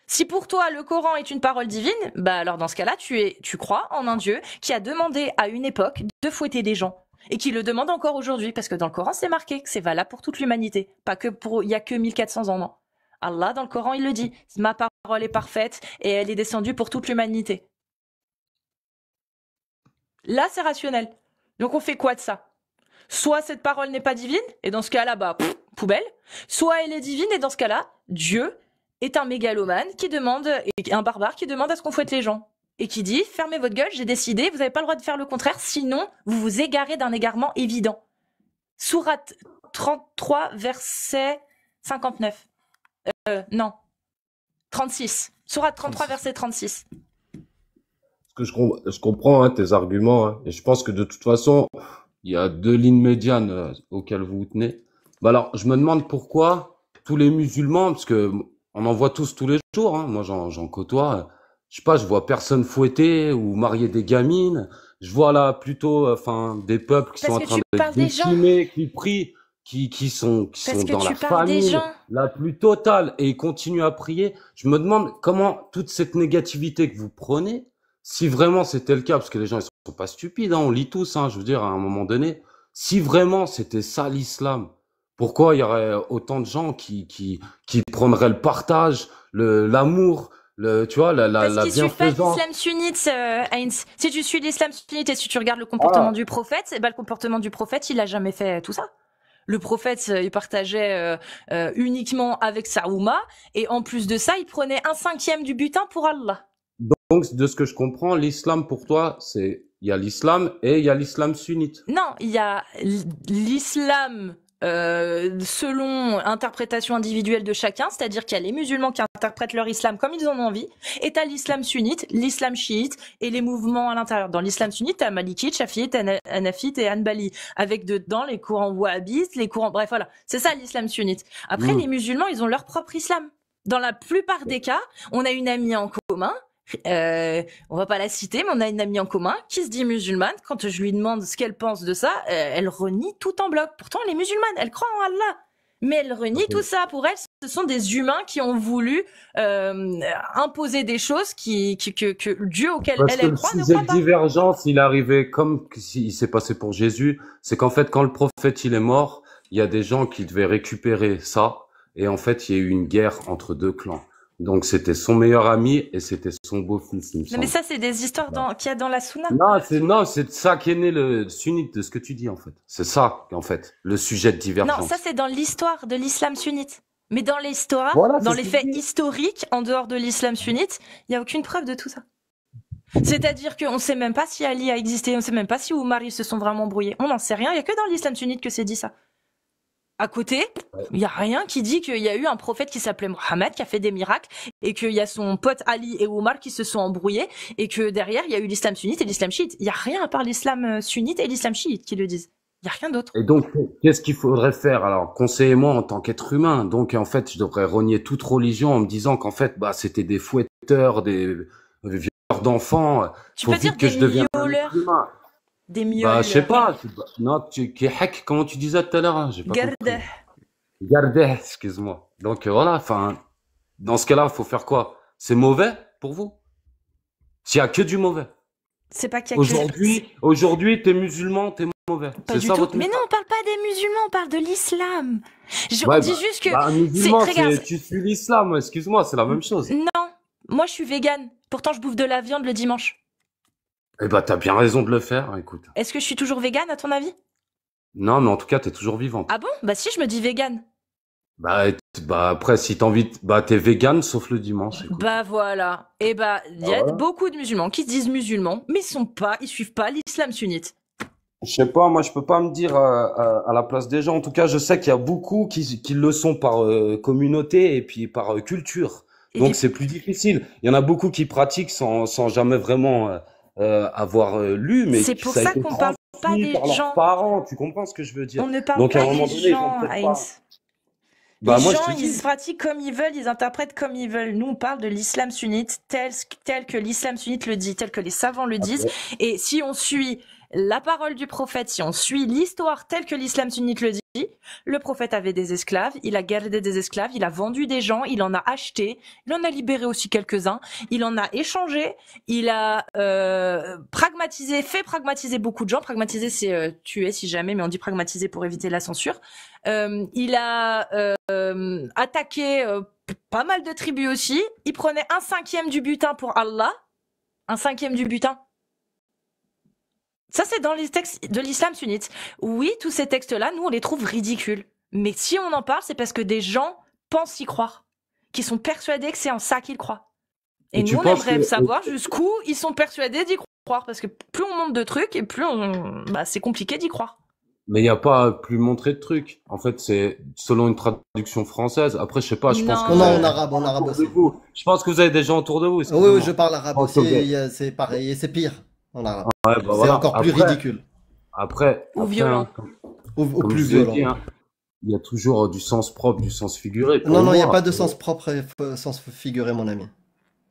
Si pour toi, le Coran est une parole divine, bah alors dans ce cas-là, tu crois en un Dieu qui a demandé à une époque de fouetter des gens. Et qui le demande encore aujourd'hui, parce que dans le Coran, c'est marqué que c'est valable pour toute l'humanité. Pas que il y a que 1400 ans, non. Allah, dans le Coran, il le dit. Ma parole est parfaite et elle est descendue pour toute l'humanité. Là, c'est rationnel. Donc, on fait quoi de ça? Soit cette parole n'est pas divine, et dans ce cas-là, bah, poubelle. Soit elle est divine, et dans ce cas-là, Dieu est un mégalomane qui demande, et un barbare qui demande à ce qu'on fouette les gens. Et qui dit, fermez votre gueule, j'ai décidé, vous n'avez pas le droit de faire le contraire, sinon, vous vous égarez d'un égarement évident. Sourate 33, verset 59. Non, 36. Sourate 33, 36. verset 36. Parce que je comprends hein, tes arguments, hein, et je pense que de toute façon, il y a deux lignes médianes auxquelles vous vous tenez. Bah alors, je me demande pourquoi tous les musulmans, parce que on en voit tous les jours, hein, moi j'en côtoie, je sais pas, je vois personne fouetter ou marier des gamines, je vois là plutôt, enfin, des peuples qui sont Parce en que train tu d'être parles des gens. décimés, qui prient, qui sont Parce que dans tu la parles des famine gens. la plus totale et ils continuent à prier. Je me demande comment toute cette négativité que vous prenez, si vraiment c'était le cas, parce que les gens ils sont pas stupides, hein, on lit tous, hein, je veux dire, à un moment donné, si vraiment c'était ça l'islam, pourquoi il y aurait autant de gens qui prendraient le partage, l'amour, tu vois, Parce la qu'ils suivent pas bienfaisance. l'islam sunnite, Heinz. Si tu suis l'islam sunnite et si tu regardes le comportement Ah, du prophète, le comportement du prophète, il a jamais fait tout ça. Le prophète, il partageait uniquement avec sa oumma, et en plus de ça, il prenait 1/5 du butin pour Allah. donc de ce que je comprends, l'islam pour toi, il y a l'islam et il y a l'islam sunnite. Non, il y a l'islam selon interprétation individuelle de chacun, c'est-à-dire qu'il y a les musulmans qui interprètent leur islam comme ils en ont envie, et t'as l'islam sunnite, l'islam chiite et les mouvements à l'intérieur. Dans l'islam sunnite, t'as malikite, shafiite, hanafite et hanbali, avec dedans les courants wahhabites, les courants, bref voilà, c'est ça l'islam sunnite. Après, les musulmans, ils ont leur propre islam. Dans la plupart des cas, on a une amie en commun. On va pas la citer, mais on a une amie en commun qui se dit musulmane. Quand je lui demande ce qu'elle pense de ça, elle renie tout en bloc. Pourtant, elle est musulmane, elle croit en Allah. Mais elle renie tout ça. Pour elle, ce sont des humains qui ont voulu imposer des choses que Dieu auquel Parce que elle le croit ne sujet croit de pas. divergence, il est arrivé comme s'il s'est passé pour Jésus. C'est qu'en fait, quand le prophète il est mort, il y a des gens qui devaient récupérer ça. Et en fait, il y a eu une guerre entre deux clans. Donc, c'était son meilleur ami et c'était son beau-fils, il me Non, mais semble. ça, c'est des histoires qu'il y a dans la Sunna. Non, c'est de ça qu'est né le sunnite, de ce que tu dis, en fait. C'est ça, en fait, le sujet de Non, divergence. ça, c'est dans l'histoire de l'islam sunnite. Mais dans l'histoire, Voilà, dans c'est les ce que faits je dis. historiques, en dehors de l'islam sunnite, il n'y a aucune preuve de tout ça. C'est-à-dire qu'on ne sait même pas si Ali a existé, on ne sait même pas si Oumar ils se sont vraiment brouillés. On n'en sait rien, il n'y a que dans l'islam sunnite que c'est dit ça. À côté, il n'y a rien qui dit qu'il y a eu un prophète qui s'appelait Mohammed, qui a fait des miracles, et qu'il y a son pote Ali et Oumar qui se sont embrouillés, et que derrière, il y a eu l'islam sunnite et l'islam chiite. Il n'y a rien à part l'islam sunnite et l'islam chiite qui le disent. Il n'y a rien d'autre. Et donc, qu'est-ce qu'il faudrait faire? Alors, conseillez-moi en tant qu'être humain. Donc, en fait, je devrais renier toute religion en me disant qu'en fait, bah, c'était des fouetteurs, des violeurs d'enfants. Tu Faut peux dire vite que des je devienne un être miauleurs. humain. Des Bah, je sais miauleurs. pas. Non, comment tu disais tout à l'heure, hein, j'ai pas Garde. compris. Gardez, excuse-moi. Donc, voilà, enfin, dans ce cas-là, faut faire quoi? C'est mauvais pour vous? S'il y a que du mauvais. C'est pas qu'il y a que... Aujourd'hui, t'es musulman, t'es mauvais. Pas C'est du ça tout. votre Mais non, message? on parle pas des musulmans, on parle de l'islam. On Ouais, dit juste que... un musulman, regarde, tu suis l'islam, excuse-moi, c'est la même chose. non, moi je suis végane. Pourtant, je bouffe de la viande le dimanche. Eh bah, t'as bien raison de le faire, écoute. Est-ce que je suis toujours végane, à ton avis? Non, mais en tout cas, t'es toujours vivante. Ah bon? Bah si, je me dis végane. Bah après, si t'as envie, t'es végane, sauf le dimanche, écoute. Bah voilà. Et bah, il y a beaucoup de musulmans qui se disent musulmans, mais ils suivent pas l'islam sunnite. Je sais pas, moi je peux pas me dire à la place des gens. En tout cas, je sais qu'il y a beaucoup qui le sont par communauté et puis par culture. Et Donc puis- c'est plus difficile. Il y en a beaucoup qui pratiquent sans jamais vraiment avoir lu, mais C'est pour ça a été qu'on parle pas transmis des par leurs gens. parents. Tu comprends ce que je veux dire? On ne parle Donc à pas un moment des donné, ils vont gens, peut-être pas. Heinz. Bah Les moi gens, je te dis. ils pratiquent comme ils veulent, ils interprètent comme ils veulent. Nous, on parle de l'islam sunnite tel que l'islam sunnite le dit, tel que les savants le disent. Et si on suit la parole du prophète, si on suit l'histoire telle que l'islam sunnite le dit, le prophète avait des esclaves, il a gardé des esclaves, il a vendu des gens, il en a acheté, il en a libéré aussi quelques-uns, il en a échangé, il a fait pragmatiser beaucoup de gens. Pragmatiser, c'est tuer si jamais, mais on dit pragmatiser pour éviter la censure. Il a attaqué pas mal de tribus aussi. Il prenait 1/5 du butin pour Allah. 1/5 du butin. Ça, c'est dans les textes de l'islam sunnite. Oui, tous ces textes-là, nous, on les trouve ridicules. Mais si on en parle, c'est parce que des gens pensent y croire. Qui sont persuadés que c'est en ça qu'ils croient. Et tu nous, on penses aimerait que- savoir jusqu'où ils sont persuadés d'y croire. Parce que plus on monte de trucs, et plus c'est compliqué d'y croire. Mais il n'y a pas plus montré de trucs. En fait, c'est selon une traduction française. Après, je sais pas, je pense que Non, Non, vous non, avez en des arabe, en gens arabe autour aussi. de vous. Je pense que vous avez des gens autour de vous, Oui, oui, je excusez-moi. parle arabe Je pense aussi, que vous avez- c'est pareil, et c'est pire en arabe. Ouais, bah C'est voilà. encore plus Après, ridicule, Ou hein, violent. ou comme je plus vous ai violent. dit, hein, il y a toujours du sens propre, du sens figuré. Pour Non, non, il n'y a moi, pas de sens propre et sens figuré, mon ami.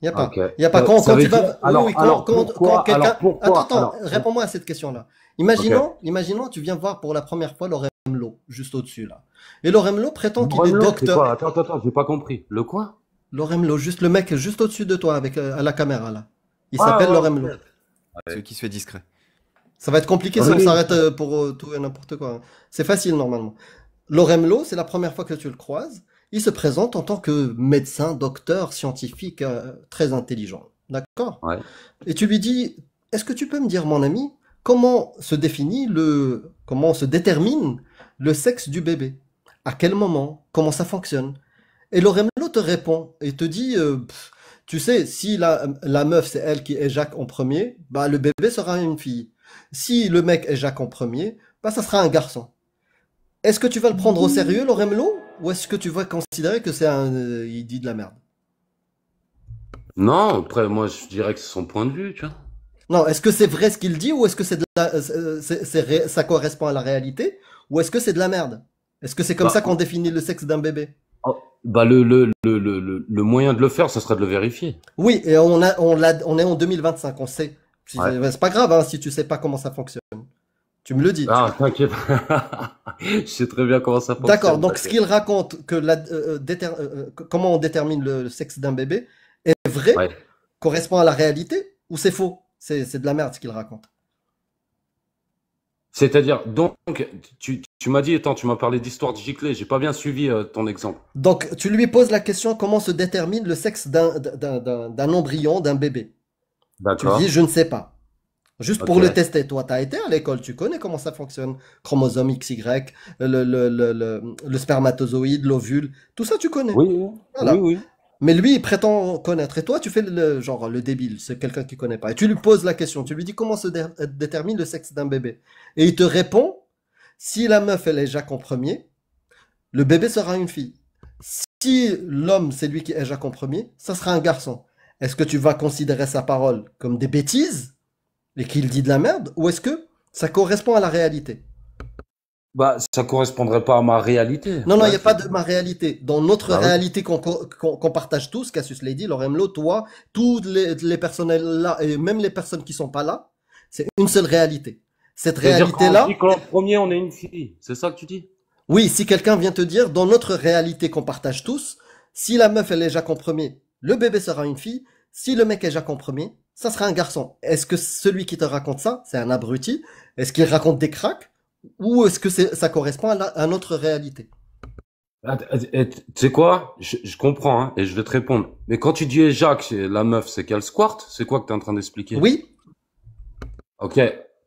Il n'y a pas. ok. Il y a pas. Ça Quand veut tu vas. dire, Oui, oui, alors quand pourquoi, quelqu'un. Attends, alors, réponds-moi à cette question-là. ok. Imaginons, tu viens voir pour la première fois Loremlo, juste au-dessus, là. Et Loremlo prétend qu'il est Loremlo, c'est docteur. quoi? Attends, j'ai pas compris. Le quoi? Loremlo, juste le mec juste au-dessus de toi, avec à la caméra, là. Il Ah, s'appelle ouais, Loremlo. ok. Celui qui se fait discret. Ça va être compliqué si on Oui. s'arrête pour tout et n'importe quoi, hein. C'est facile, normalement. Loremlo, c'est la première fois que tu le croises. Il se présente en tant que médecin, docteur, scientifique, très intelligent. D'accord? Ouais. Et tu lui dis, est-ce que tu peux me dire, mon ami, comment se détermine le sexe du bébé? À quel moment? Comment ça fonctionne? Et Loremlo te répond et te dit, tu sais, si la meuf, c'est elle qui éjac en premier, bah, le bébé sera une fille. Si le mec éjac en premier, bah, ça sera un garçon. Est-ce que tu vas le prendre au sérieux, Loremlo? Ou est-ce que tu vas considérer que il dit de la merde? Non, après, moi, je dirais que c'est son point de vue, tu vois. Non, est-ce que c'est vrai ce qu'il dit ou est-ce que ça correspond à la réalité ou est-ce que c'est de la merde? Est-ce que c'est comme Bah, ça qu'on définit le sexe d'un bébé? bah, le moyen de le faire, ce serait de le vérifier. Oui, et on est en 2025, on sait. Ouais. C'est pas grave, hein, si tu sais pas comment ça fonctionne. Tu me le dis. Ah, t'inquiète. Je sais très bien comment ça D'accord, fonctionne, donc ce t'inquiète. qu'il raconte comment on détermine le sexe d'un bébé est vrai, Ouais. correspond à la réalité ou c'est faux? C'est de la merde ce qu'il raconte. C'est-à-dire, donc, tu m'as dit, attends, tu m'as parlé d'histoire de giclée, j'ai pas bien suivi ton exemple. Donc tu lui poses la question comment se détermine le sexe d'un embryon, d'un bébé. Tu lui dis D'accord. je ne sais pas. Juste pour Ok. le tester, toi, tu as été à l'école, tu connais comment ça fonctionne. Chromosome XY, le spermatozoïde, l'ovule, tout ça tu connais. Oui, oui, Voilà. oui. Mais lui, il prétend connaître. Et toi, tu fais genre le débile, c'est quelqu'un qui connaît pas. Et tu lui poses la question, tu lui dis comment se détermine le sexe d'un bébé. Et il te répond, si la meuf, elle éjac en premier, le bébé sera une fille. Si l'homme, c'est lui qui éjac en premier, ça sera un garçon. Est-ce que tu vas considérer sa parole comme des bêtises et qu'il dit de la merde, ou est-ce que ça correspond à la réalité? Bah, ça correspondrait pas à ma réalité. Non, non, il Ouais, n'y a pas de ma réalité. Dans notre bah oui. réalité qu'on partage tous, Cassius Lady, Loremlo, toi, toutes les personnes là, et même les personnes qui sont pas là, c'est une seule réalité. Cette C'est-à-dire quand on réalité-là, dit qu'en premier, on est une fille. C'est ça que tu dis? oui, si quelqu'un vient te dire, dans notre réalité qu'on partage tous, si la meuf elle éjac en premier, le bébé sera une fille. Si le mec éjac en premier, ça sera un garçon. Est-ce que celui qui te raconte ça, c'est un abruti? Est-ce qu'il raconte des cracks? Ou est-ce que ça correspond à notre réalité? Tu sais quoi? Je comprends, hein, et je vais te répondre. Mais quand tu dis Jacques, la meuf, c'est qu'elle squirt? C'est quoi que t'es en train d'expliquer? Oui? Ok.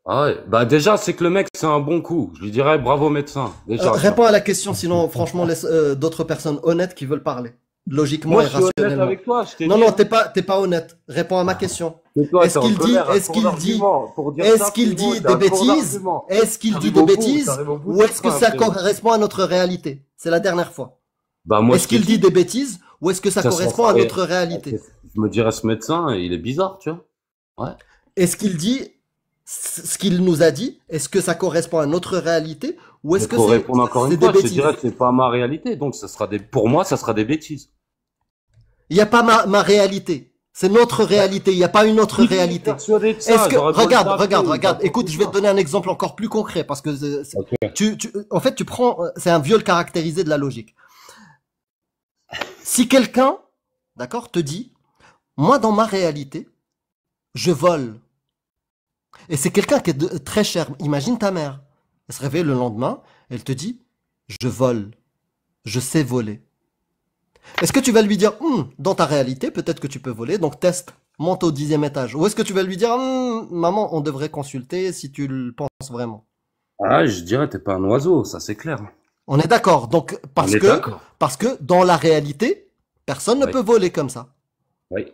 Ah ouais. Bah déjà, c'est que le mec, c'est un bon coup. Je lui dirais bravo médecin. Déjà, tu vois. Réponds à la question, sinon franchement laisse d'autres personnes honnêtes qui veulent parler. Logiquement Moi, et je suis honnête rationnellement. avec toi. Je t'ai Non, dit. non, t'es pas honnête. Réponds à ma question. Mais toi, Est-ce t'es en qu'il dit, colère à est-ce court qu'il dit, d'arguments. Pour dire est-ce ça, qu'il frérot, dit t'es à des court bêtises? d'arguments. Est-ce qu'il dit T'arrives des au bout, bêtises? t'arrives au bout Ou de est-ce que ça, ça frérot. correspond à notre réalité? C'est la dernière fois. Bah moi, Est-ce je t'ai qu'il dit des bêtises? Ou est-ce que ça ça correspond à serait- notre réalité? Je me dirais ce médecin, il est bizarre, tu vois. Ouais. Est-ce qu'il dit ce qu'il nous a dit? Est-ce que ça correspond à notre réalité? Ou est-ce Mais que pour répondre encore c'est une des fois, je te bêtises? dirais que c'est pas ma réalité. Donc, ça sera pour moi, ça sera des bêtises. Il n'y a pas ma réalité. C'est notre réalité. Il n'y a pas une autre Si tu es réalité. persuadé de ça, Est-ce que, j'aurais beau le regarde, taper, regarde, il va regarde. pas Écoute, je vais te comprendre. donner un exemple encore plus concret parce que Ok. en fait, tu prends, c'est un viol caractérisé de la logique. Si quelqu'un, d'accord, te dit, moi dans ma réalité, je vole. Et c'est quelqu'un qui est très cher. Imagine ta mère. Elle se réveille le lendemain, elle te dit, je vole. Je sais voler. Est-ce que tu vas lui dire, dans ta réalité, peut-être que tu peux voler, donc teste, monte au 10e étage. Ou est-ce que tu vas lui dire, maman, on devrait consulter si tu le penses vraiment. Ah, je dirais, t'es pas un oiseau, ça c'est clair. On est d'accord. Donc, On est d'accord. parce que dans la réalité, personne ne Oui. peut voler comme ça. Oui.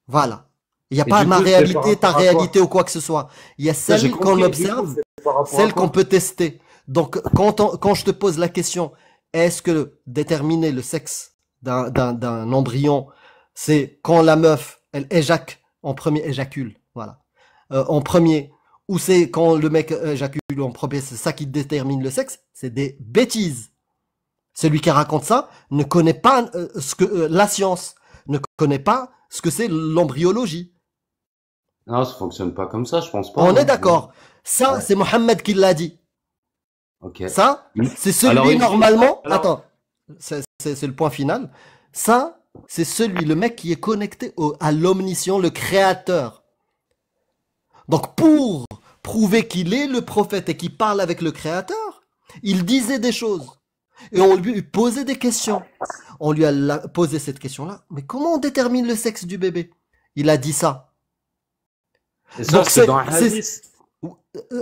Voilà. Il n'y a Et pas du ma coup, c'est réalité, par ta rapport à quoi? réalité ou quoi que ce soit. Il y a Ça, j'ai celle qu'on compris. Du coup, observe, c'est par rapport à celle quoi? qu'on peut tester. Donc, quand je te pose la question, est-ce que déterminer le sexe d'un embryon, c'est quand la meuf, elle éjacule, voilà, en premier, ou c'est quand le mec éjacule en premier, c'est ça qui détermine le sexe, c'est des bêtises. Celui qui raconte ça ne connaît pas la science, ne connaît pas ce que c'est l'embryologie. Non, ça fonctionne pas comme ça, je pense pas. On est hein. d'accord. Ça, Ouais. c'est Mohammed qui l'a dit. Ok. Ça, c'est celui Alors, normalement. alors- Attends, c'est le point final. Ça, c'est celui, le mec qui est connecté à l'omniscient, le créateur. Donc, pour prouver qu'il est le prophète et qu'il parle avec le créateur, il disait des choses. Et on lui posait des questions. On lui a posé cette question-là. Mais comment on détermine le sexe du bébé? Il a dit ça. Et ça, Donc, c'est dans un hadith.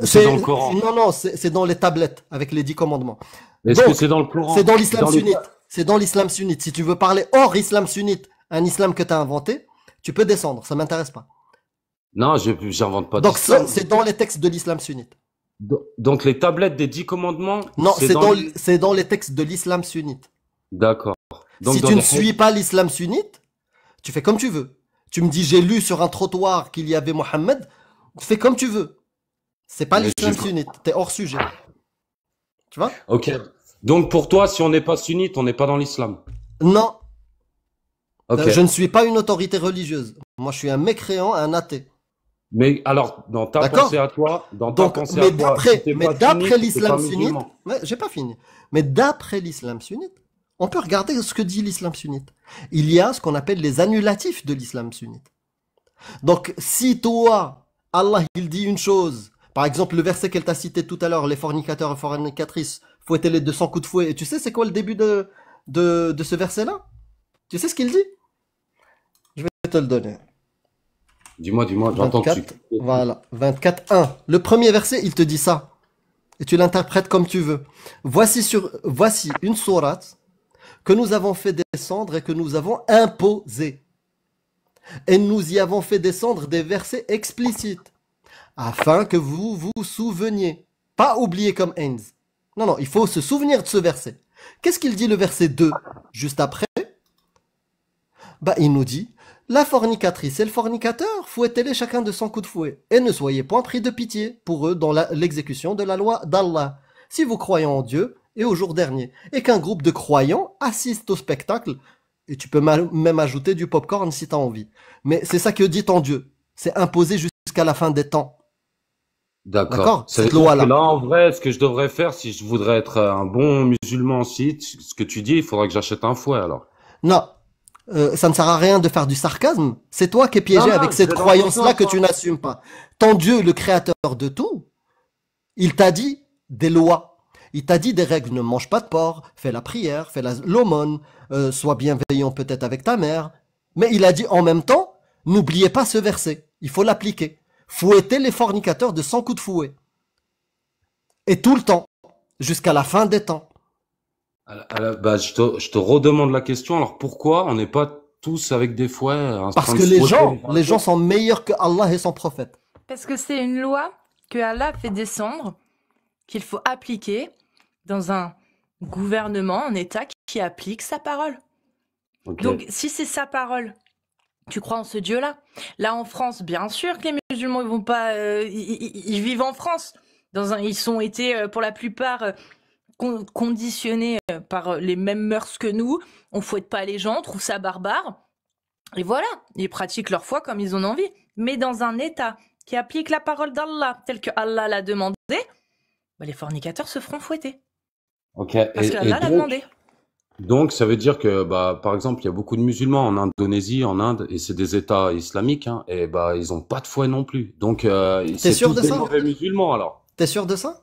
C'est dans le Coran. Non, c'est dans les tablettes avec les 10 commandements. Est-ce Donc, que c'est dans le Coran? C'est dans l'islam Dans les- sunnite. C'est dans l'islam sunnite. Si tu veux parler hors islam sunnite, un islam que tu as inventé, tu peux descendre. Ça m'intéresse pas. Non, j'invente pas Donc, d'islam. c'est dans les textes de l'islam sunnite. Donc les tablettes des 10 commandements. Non, les- c'est dans les textes de l'islam sunnite. D'accord. Donc Si dans tu ne les- suis pas l'islam sunnite, tu fais comme tu veux. Tu me dis, j'ai lu sur un trottoir qu'il y avait Mohammed, tu fais comme tu veux. C'est pas Mais l'islam je- sunnite. T'es hors sujet. Tu vois? Ok. Donc pour toi, si on n'est pas sunnite, on n'est pas dans l'islam. Non. Ok. Je ne suis pas une autorité religieuse. Moi, je suis un mécréant, un athée. Mais alors, dans ta D'accord. pensée à toi, dans ta Donc, pensée mais à toi, si t'es pas d'après sunnite, l'islam t'es pas sunnite, musulman. ouais, j'ai pas fini. Mais d'après l'islam sunnite, on peut regarder ce que dit l'islam sunnite. Il y a ce qu'on appelle les annulatifs de l'islam sunnite. Donc, si toi, Allah, il dit une chose, par exemple, le verset qu'elle t'a cité tout à l'heure, les fornicateurs et fornicatrices, fouettez les 200 coups de fouet, et tu sais c'est quoi le début de ce verset-là? Tu sais ce qu'il dit? Je vais te le donner. Dis-moi, j'entends que 24, voilà, 24.1. Le premier verset, il te dit ça. Et tu l'interprètes comme tu veux. Voici une sourate que nous avons fait descendre et que nous avons imposée. Et nous y avons fait descendre des versets explicites, afin que vous vous souveniez. Pas oublier comme Haynes. Non, il faut se souvenir de ce verset. Qu'est-ce qu'il dit le verset 2, juste après? Bah, il nous dit, la fornicatrice et le fornicateur, fouettez-les chacun de son coup de fouet, et ne soyez point pris de pitié pour eux dans l'exécution de la loi d'Allah, si vous croyez en Dieu et au jour dernier, et qu'un groupe de croyants assiste au spectacle, et tu peux même ajouter du popcorn si tu as envie. Mais c'est ça que dit ton Dieu, c'est imposé jusqu'à la fin des temps. D'accord, Ça veut cette dire loi-là. que là, en vrai, ce que je devrais faire, si je voudrais être un bon musulman siite, ce que tu dis, il faudrait que j'achète un fouet, alors. Non, ça ne sert à rien de faire du sarcasme. C'est toi qui es piégé Non, avec je cette vais dans croyance-là ton que sens, tu n'assumes pas. Ton Dieu, le créateur de tout, il t'a dit des lois. Il t'a dit des règles. Ne mange pas de porc, fais la prière, fais l'aumône, sois bienveillant peut-être avec ta mère. Mais il a dit en même temps, n'oubliez pas ce verset. Il faut l'appliquer. Fouettez les fornicateurs de 100 coups de fouet. Et tout le temps, jusqu'à la fin des temps. Bah, je te redemande la question. Alors, pourquoi on n'est pas tous avec des fouets en Parce train que de se fouetter les gens sont meilleurs que Allah et son prophète. Parce que c'est une loi que Allah fait descendre, qu'il faut appliquer dans un gouvernement, un État qui applique sa parole. Ok. Donc, si c'est sa parole, tu crois en ce Dieu-là. Là, en France, bien sûr que les musulmans, ils vont pas, ils vivent en France. Ils ont été, pour la plupart, conditionnés par les mêmes mœurs que nous. On fouette pas les gens, on trouve ça barbare. Et voilà, ils pratiquent leur foi comme ils en ont envie. Mais dans un État qui applique la parole d'Allah, telle que Allah l'a demandé, bah, les fornicateurs se feront fouetter. Ok. Parce qu'Allah l'a demandé. Donc, ça veut dire que, bah, par exemple, il y a beaucoup de musulmans en Indonésie, en Inde, et c'est des États islamiques, hein, et bah, ils ont pas de fouet non plus. Donc, c'est sûr tous de des ça? mauvais musulmans, alors. T'es sûr de ça?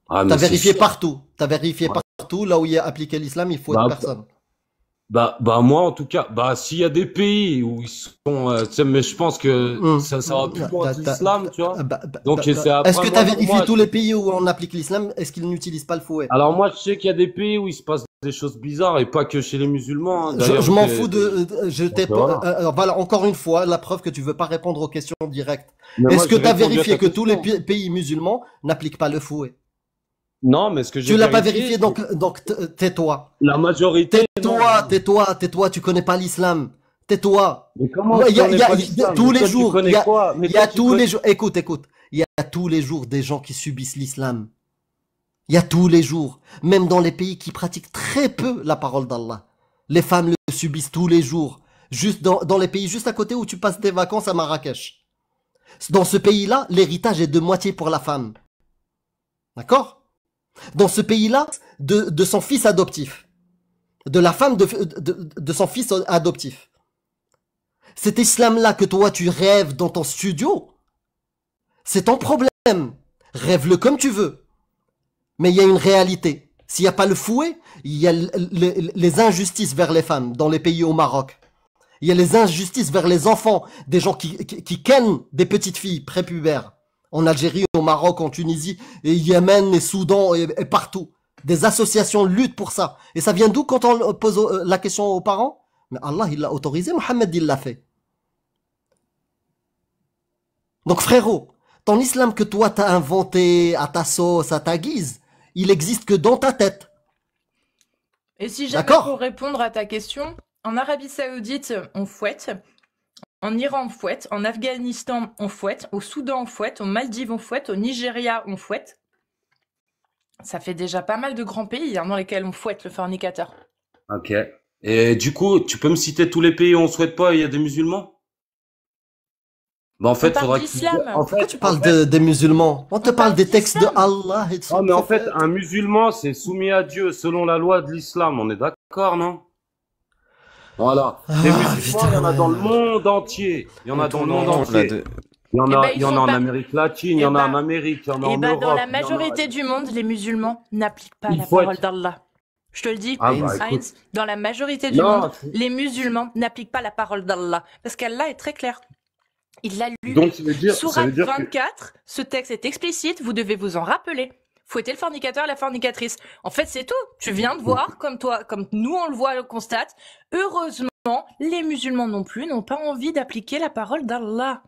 Ah, mais T'as c'est vérifié sûr. partout. T'as vérifié Ouais. partout, là où il y a appliqué l'islam, il faut Bah, être personne. Bah, moi, en tout cas, bah, s'il y a des pays où ils sont, tu sais, mais je pense que ça va plus loin de l'islam, tu vois. Donc, c'est après, Est-ce que t'as moi, vérifié moi, tous les pays où on applique l'islam? Est-ce qu'ils n'utilisent pas le fouet? Alors, moi, je sais qu'il y a des pays où il se passe des choses bizarres, et pas que chez les musulmans, hein. Je D'ailleurs, m'en c'est- fous je t'ai Donc, voilà. voilà, encore une fois, la preuve que tu veux pas répondre aux questions directes. Mais moi, Est-ce que j'ai tu as répondu à vérifié ta que tous les question. pays musulmans n'appliquent pas le fouet? Non, mais ce que j'ai Tu l'as pas vérifié, vérifié, donc tais-toi. la majorité, non. Tais-toi, tu connais pas l'islam. Tais-toi. Mais comment Ouais, tu connais pas l'islam? tous Mais les toi, tu jours, connais quoi? Mais il y toi, a tu tous connais... les jours, écoute, il y a tous les jours des gens qui subissent l'islam. Il y a tous les jours, même dans les pays qui pratiquent très peu la parole d'Allah. Les femmes le subissent tous les jours. Juste dans les pays juste à côté où tu passes tes vacances à Marrakech. Dans ce pays-là, l'héritage est de moitié pour la femme. D'accord? Dans ce pays-là, de son fils adoptif. De la femme de son fils adoptif. Cet islam-là que toi tu rêves dans ton studio, c'est ton problème. Rêve-le comme tu veux. Mais il y a une réalité. S'il n'y a pas le fouet, il y a les injustices vers les femmes dans les pays au Maroc. Il y a les injustices vers les enfants, des gens qui kennent des petites filles prépubères. En Algérie, au Maroc, en Tunisie, et Yémen, et Soudan, et partout. Des associations luttent pour ça. Et ça vient d'où quand on pose la question aux parents? Mais Allah, il l'a autorisé, Mohammed, il l'a fait. Donc frérot, ton islam que toi t'as inventé à ta sauce, à ta guise, il existe que dans ta tête. Et si jamais D'accord. pour répondre à ta question, en Arabie Saoudite, on fouette. En Iran, on fouette. En Afghanistan, on fouette. Au Soudan, on fouette. Aux Maldives, on fouette. Au Nigeria, on fouette. Ça fait déjà pas mal de grands pays dans lesquels on fouette le fornicateur. Ok. Et du coup, tu peux me citer tous les pays où on souhaite pas, il y a des musulmans? Bah, en fait, parle faudra d'islam. Pourquoi tu parles des musulmans? On te parle des textes de Allah et de son mais en fait, prophète. un musulman, c'est soumis à Dieu selon la loi de l'islam. On est d'accord, non? Voilà. Des musulmans, il y en a dans le monde entier. Il y en a dans le monde entier. Il y en a, ils sont en pas- Amérique latine, il y en a en Amérique, il y en a en Et bah, Europe. dans la il y en a- majorité du monde, les musulmans n'appliquent pas Il la faut parole être- d'Allah. Je te le dis, Ah bah, Heinz, écoute. dans la majorité du Non, monde, c'est- les musulmans n'appliquent pas la parole d'Allah. Parce qu'Allah est très clair. Il l'a lu. Donc, ça veut dire Sourate que... 24, ce texte est explicite, vous devez vous en rappeler. Fouettez le fornicateur et la fornicatrice. En fait, c'est tout. Tu viens de voir, comme toi, comme nous on le voit, on le constate. Heureusement, les musulmans non plus n'ont pas envie d'appliquer la parole d'Allah.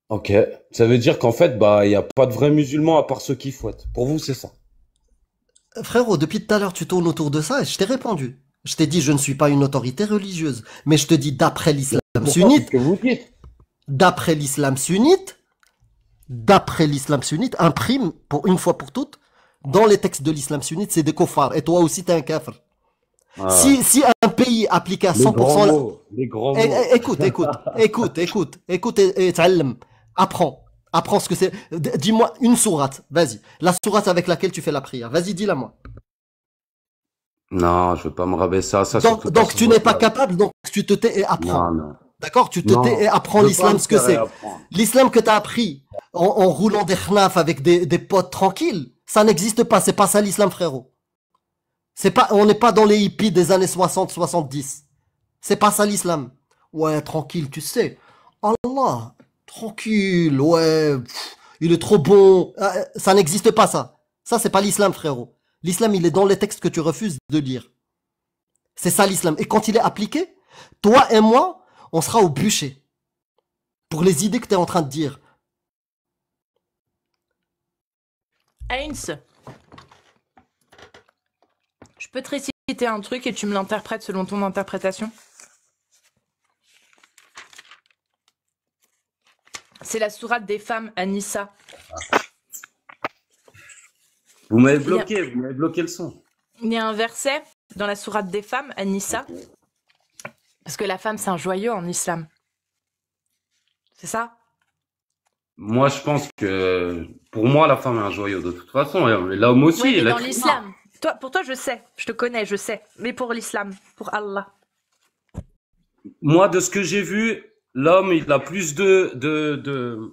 Ok. Ça veut dire qu'en fait, bah, il n'y a pas de vrais musulmans à part ceux qui fouettent. Pour vous, c'est ça. Frérot, depuis tout à l'heure, tu tournes autour de ça et je t'ai répondu. Je t'ai dit, je ne suis pas une autorité religieuse. Mais je te dis, d'après l'islam sunnite, que vous dites. d'après l'islam sunnite, imprime, pour une fois pour toutes, dans les textes de l'islam sunnite, c'est des koffars. Et toi aussi, t'es un kafir. Ah. Si un pays appliquait à Les 100%... grands mots. Les grands mots. Écoute et ta'allam. Apprends ce que c'est. Dis-moi une sourate, vas-y. La sourate avec laquelle tu fais la prière. Vas-y, dis-la moi. Non, je veux pas me rabaisser à ça. surtout Donc sur tu votre n'es pas live. capable, donc tu te tais et apprends. Non. D'accord? Tu te Non. tais et apprends Je veux l'islam pas ce que me faire c'est. apprendre. L'islam que t'as appris en roulant des khnaf avec des potes tranquilles, ça n'existe pas. C'est pas ça l'islam, frérot. On n'est pas dans les hippies des années 60, 70. C'est pas ça l'islam. Ouais, tranquille, tu sais. Allah, tranquille, ouais, il est trop bon. Ça n'existe pas, ça. Ça, c'est pas l'islam, frérot. L'islam, il est dans les textes que tu refuses de lire. C'est ça l'islam. Et quand il est appliqué, toi et moi, on sera au bûcher. Pour les idées que tu es en train de dire. Heinz, je peux te réciter un truc et tu me l'interprètes selon ton interprétation? C'est la sourate des femmes à Nissa. Vous m'avez bloqué le son. Il y a un verset dans la sourate des femmes à Nissa. Parce que la femme, c'est un joyau en islam. C'est ça? Moi, je pense que pour moi, la femme est un joyau de toute façon. Et l'homme aussi. Oui, mais dans l'être humain. l'islam. Pour toi, je sais. Je te connais, je sais. Mais pour l'islam, pour Allah. Moi, de ce que j'ai vu, l'homme, il a plus de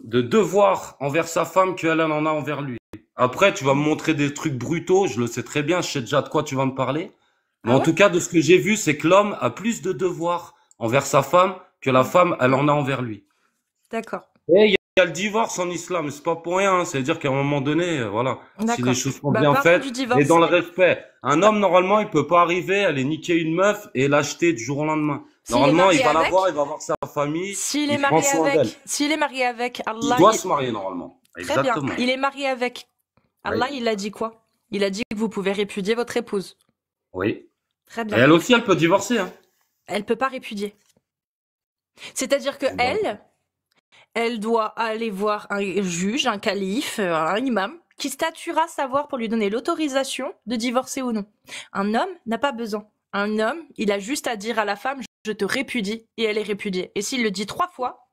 devoirs envers sa femme qu'elle en a envers lui. Après, tu vas me montrer des trucs brutaux, je le sais très bien, je sais déjà de quoi tu vas me parler. Mais Ah en ouais tout cas, de ce que j'ai vu, c'est que l'homme a plus de devoirs envers sa femme que la femme, elle en a envers lui. D'accord. Et il y a le divorce en islam, mais c'est pas pour rien, hein. C'est-à-dire qu'à un moment donné, voilà, si D'accord. les choses sont Bah, bien parlons faites du divorce. et dans le respect. Un homme, normalement, il peut pas arriver, aller niquer une meuf et l'acheter du jour au lendemain. S'il est Normalement, marié il va la avec, voir, il va voir sa famille, s'il il est prend marié soin d'elle. avec, s'il est marié avec Il Allah, doit se marier normalement. très bien. Exactement. Il est marié avec Allah, Oui. il a dit quoi? Il a dit que vous pouvez répudier votre épouse. Oui. Très Et bien. elle aussi, elle peut divorcer, hein. Elle peut pas répudier. C'est-à-dire que Bon. elle doit aller voir un juge, un calife, un imam, qui statuera savoir pour lui donner l'autorisation de divorcer ou non. Un homme n'a pas besoin. Un homme, il a juste à dire à la femme, je te répudie, et elle est répudiée. Et s'il le dit 3 fois,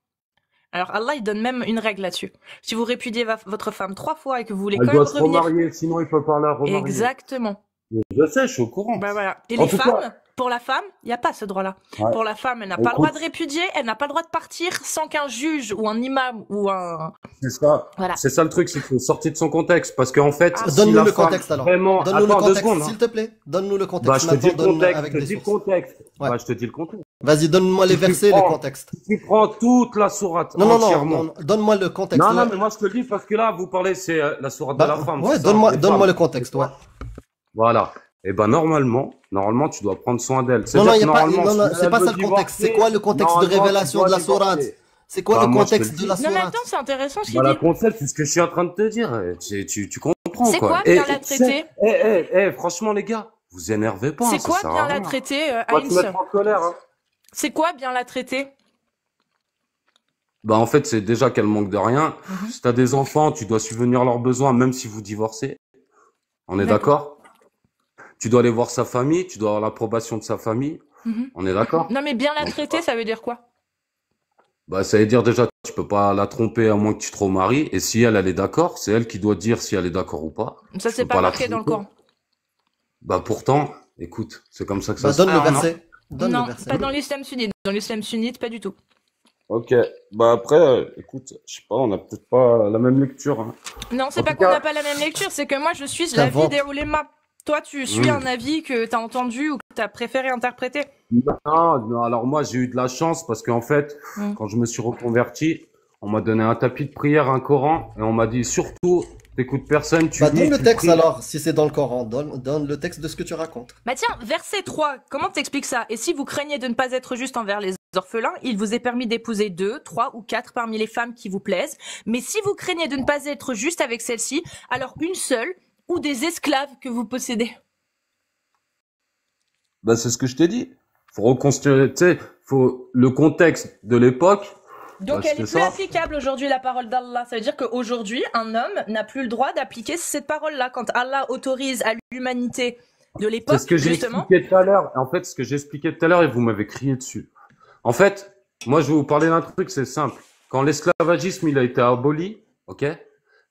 alors Allah, il donne même une règle là-dessus. Si vous répudiez votre femme 3 fois et que vous voulez Elle quand doit même se revenir... remarier, sinon il peut pas la remarier. Exactement. Je sais, je suis au courant. Bah voilà. Et En les tout femmes, cas- pour la femme, il n'y a pas ce droit-là. Ouais. Pour la femme, elle n'a pas le Écoute. droit de répudier, elle n'a pas le droit de partir sans qu'un juge ou un imam ou un... C'est ça. Voilà. C'est ça le truc, c'est que c'est sorti de son contexte. Parce qu'en fait, Ah. si Donne-nous la le femme contexte alors. Vraiment... Donne-nous le Attends 2 contexte, secondes, hein. s'il te plaît. Donne-nous le Bah, contexte je te dis maintenant. le Donne contexte. avec Je te des dis le sources. contexte. Ouais. Bah, je te dis le contexte. Vas-y, donne-moi les Si tu versets, le prends- contexte. Si tu prends toute la sourate Non, non, non, entièrement. non, donne-moi le contexte. Non, non, ouais. mais moi je te le dis parce que là, vous parlez, c'est la sourate Bah, de la femme. ouais, c'est ça, les donne-moi femmes. le contexte, ouais. Voilà. Et ben normalement, tu dois prendre soin d'elle. Non, C'est-à-dire non, y que a pas, normalement, non, non, si c'est elle pas veut ça le contexte. C'est divorcer, quoi le contexte de normalement, révélation tu de dois la sourate? divorcer. C'est quoi Bah, le moi, je te contexte le de dis. la Non mais sourate? attends, c'est intéressant ce qu'il Bah, la dit. concept, c'est ce que je suis en train de te dire. Tu comprends, C'est quoi bien la traiter? Franchement, les gars, vous énervez pas. C'est ça quoi sert à bien la rien. traiter, Faut pas te Heinz? mettre en colère, hein. C'est quoi bien la traiter? Bah, en fait, c'est déjà qu'elle manque de rien. Mhm. Si t'as des enfants, tu dois subvenir à leurs besoins, même si vous divorcez. On est D'accord. d'accord? Tu dois aller voir sa famille, tu dois avoir l'approbation de sa famille. Mhm. On est d'accord? Non mais bien la Donc, traiter, ça veut dire quoi? Bah, ça veut dire déjà, tu peux pas la tromper à moins que tu te remaries. Et si elle est d'accord, c'est elle qui doit dire si elle est d'accord ou pas. Ça Tu c'est peux pas pas la marqué dans le tromper. Coran. Bah, pourtant, écoute, c'est comme ça que ça Bah, se donne le Alors, non. verset. Donne Non, le verset. pas dans l'islam sunnite. Dans l'islam sunnite, pas du tout. Ok, bah après, écoute, je sais pas, on a peut-être pas la même lecture, hein. Non, c'est En pas tout qu'on cas- n'a pas la même lecture, c'est que moi je suis l'avis T'inventes. des ulémas. Toi, tu suis Mm. un avis que t'as entendu ou que t'as préféré interpréter. Non, alors moi j'ai eu de la chance parce qu'en fait, Mm. quand je me suis reconverti, on m'a donné un tapis de prière, un Coran, et on m'a dit surtout, t'écoutes personne, tu Bah, lis, donne le tu texte pries. alors, si c'est dans le Coran. Donne le texte de ce que tu racontes. Bah tiens, verset 3, comment t'expliques ça? Et si vous craignez de ne pas être juste envers les orphelins, il vous est permis d'épouser 2, 3 ou 4 parmi les femmes qui vous plaisent. Mais si vous craignez de ne pas être juste avec celle-ci, alors une seule ou des esclaves que vous possédez. Bah c'est ce que je t'ai dit. Faut reconstruire, tu sais, faut le contexte de l'époque. Donc Bah, elle est c'était plus ça. applicable aujourd'hui, la parole d'Allah. Ça veut dire qu'aujourd'hui, un homme n'a plus le droit d'appliquer cette parole-là. Quand Allah autorise à l'humanité de C'est l'époque, ce que j'ai justement. expliqué tout à l'heure. En fait, ce que j'ai expliqué tout à l'heure et vous m'avez crié dessus. En fait, moi, je vais vous parler d'un truc, c'est simple. Quand l'esclavagisme, il a été aboli, ok,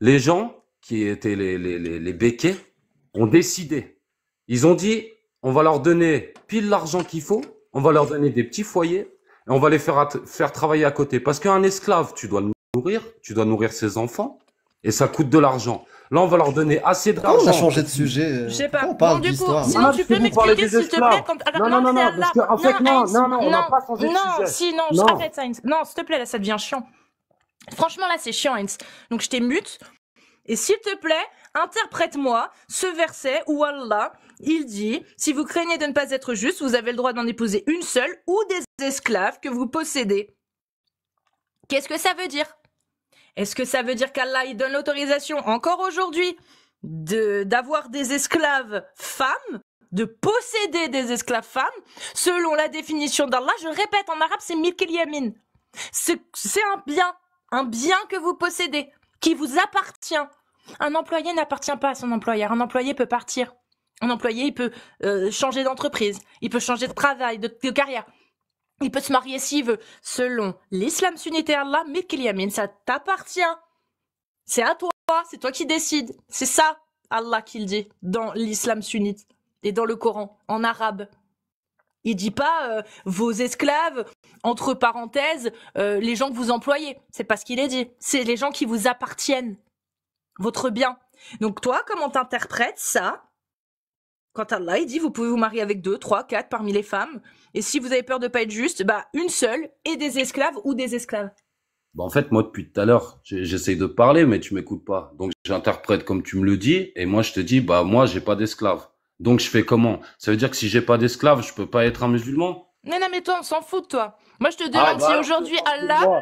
les gens qui étaient les béquets ont décidé. Ils ont dit, on va leur donner pile l'argent qu'il faut, on va leur donner des petits foyers et on va les faire travailler à côté. Parce qu'un esclave, tu dois le nourrir, tu dois nourrir ses enfants et ça coûte de l'argent. Là, on va leur donner assez Pourquoi on a d'argent. changé de sujet? Je sais pas. Pourquoi on parle Bon, du coup, d'histoire? sinon Voilà, tu parce que peux vous parlez m'expliquer des s'il te plaît esclaves. quand... Alors, Non, non, non, c'est non, Allah. parce que, en fait, non, Heinz, non, non, on n'a pas changé de non, sujet. si, non, Non. arrête, Heinz. Non, s'il te plaît, là, ça devient chiant. Franchement, là, c'est chiant, Heinz. Donc, je t'ai mute. Et s'il te plaît, interprète-moi ce verset où Allah, il dit, si vous craignez de ne pas être juste, vous avez le droit d'en épouser une seule ou des esclaves que vous possédez. Qu'est-ce que ça veut dire? Est-ce que ça veut dire qu'Allah, il donne l'autorisation, encore aujourd'hui, d'avoir des esclaves femmes, de posséder des esclaves femmes, selon la définition d'Allah? Je le répète, en arabe, c'est milk al-yamin. C'est un bien que vous possédez, qui vous appartient. Un employé n'appartient pas à son employeur. Un employé peut partir. Un employé, il peut changer d'entreprise. Il peut changer de travail, de carrière. Il peut se marier s'il veut. Selon l'islam sunnite et Allah, milk al-yamin, ça t'appartient. C'est à toi, c'est toi qui décides. C'est ça, Allah qui le dit, dans l'islam sunnite et dans le Coran, en arabe. Il dit pas vos esclaves, entre parenthèses, les gens que vous employez. C'est pas ce qu'il est dit. C'est les gens qui vous appartiennent. Votre bien. Donc toi, comment t'interprètes ça? Quand Allah, il dit, vous pouvez vous marier avec 2, 3, 4 parmi les femmes. Et si vous avez peur de pas être juste, bah, une seule et des esclaves ou des esclaves. Bah, en fait, moi, depuis tout à l'heure, j'essaye de parler, mais tu m'écoutes pas. Donc, j'interprète comme tu me le dis, et moi, je te dis, bah, moi, j'ai pas d'esclave. Donc, je fais comment? Ça veut dire que si j'ai pas d'esclave, je peux pas être un musulman? Non, mais toi, on s'en fout de toi. Moi, je te demande bah,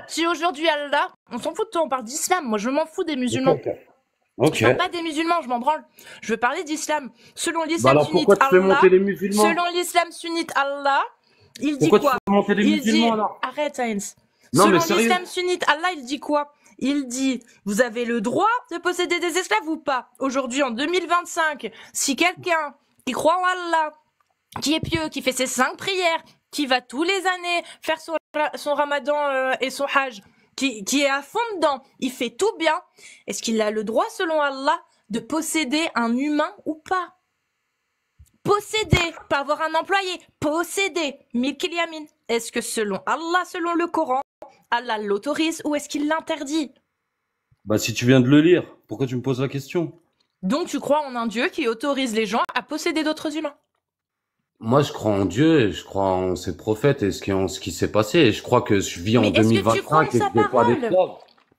si aujourd'hui Allah, on s'en fout de toi, on parle d'islam. Moi, je m'en fous des musulmans. Ok. Je parle pas des musulmans, je m'en branle. Je veux parler d'islam. Selon Bah l'islam alors sunnite, pourquoi tu fais Allah, monter les musulmans? selon l'islam sunnite, Allah, il dit Pourquoi tu quoi? fais monter les Il dit, musulmans alors? arrête, Heinz. Non mais Selon sérieux. l'islam sunnite, Allah, il dit quoi? Il dit, vous avez le droit de posséder des esclaves ou pas? Aujourd'hui, en 2025, si quelqu'un qui croit en Allah, qui est pieux, qui fait ses 5 prières, qui va tous les années faire son ramadan et son hajj, qui est à fond dedans, il fait tout bien, est-ce qu'il a le droit, selon Allah, de posséder un humain ou pas? Posséder, pas avoir un employé, posséder, milk yamin. Est-ce que selon Allah, selon le Coran, Allah l'autorise ou est-ce qu'il l'interdit? Bah si tu viens de le lire, pourquoi tu me poses la question? Donc tu crois en un Dieu qui autorise les gens à posséder d'autres humains? Moi je crois en Dieu et je crois en ses prophètes et ce qui s'est passé. Et je crois que je vis en Mais est-ce que tu crois en 2025 et sa que je n'ai pas parole? d'esclaves.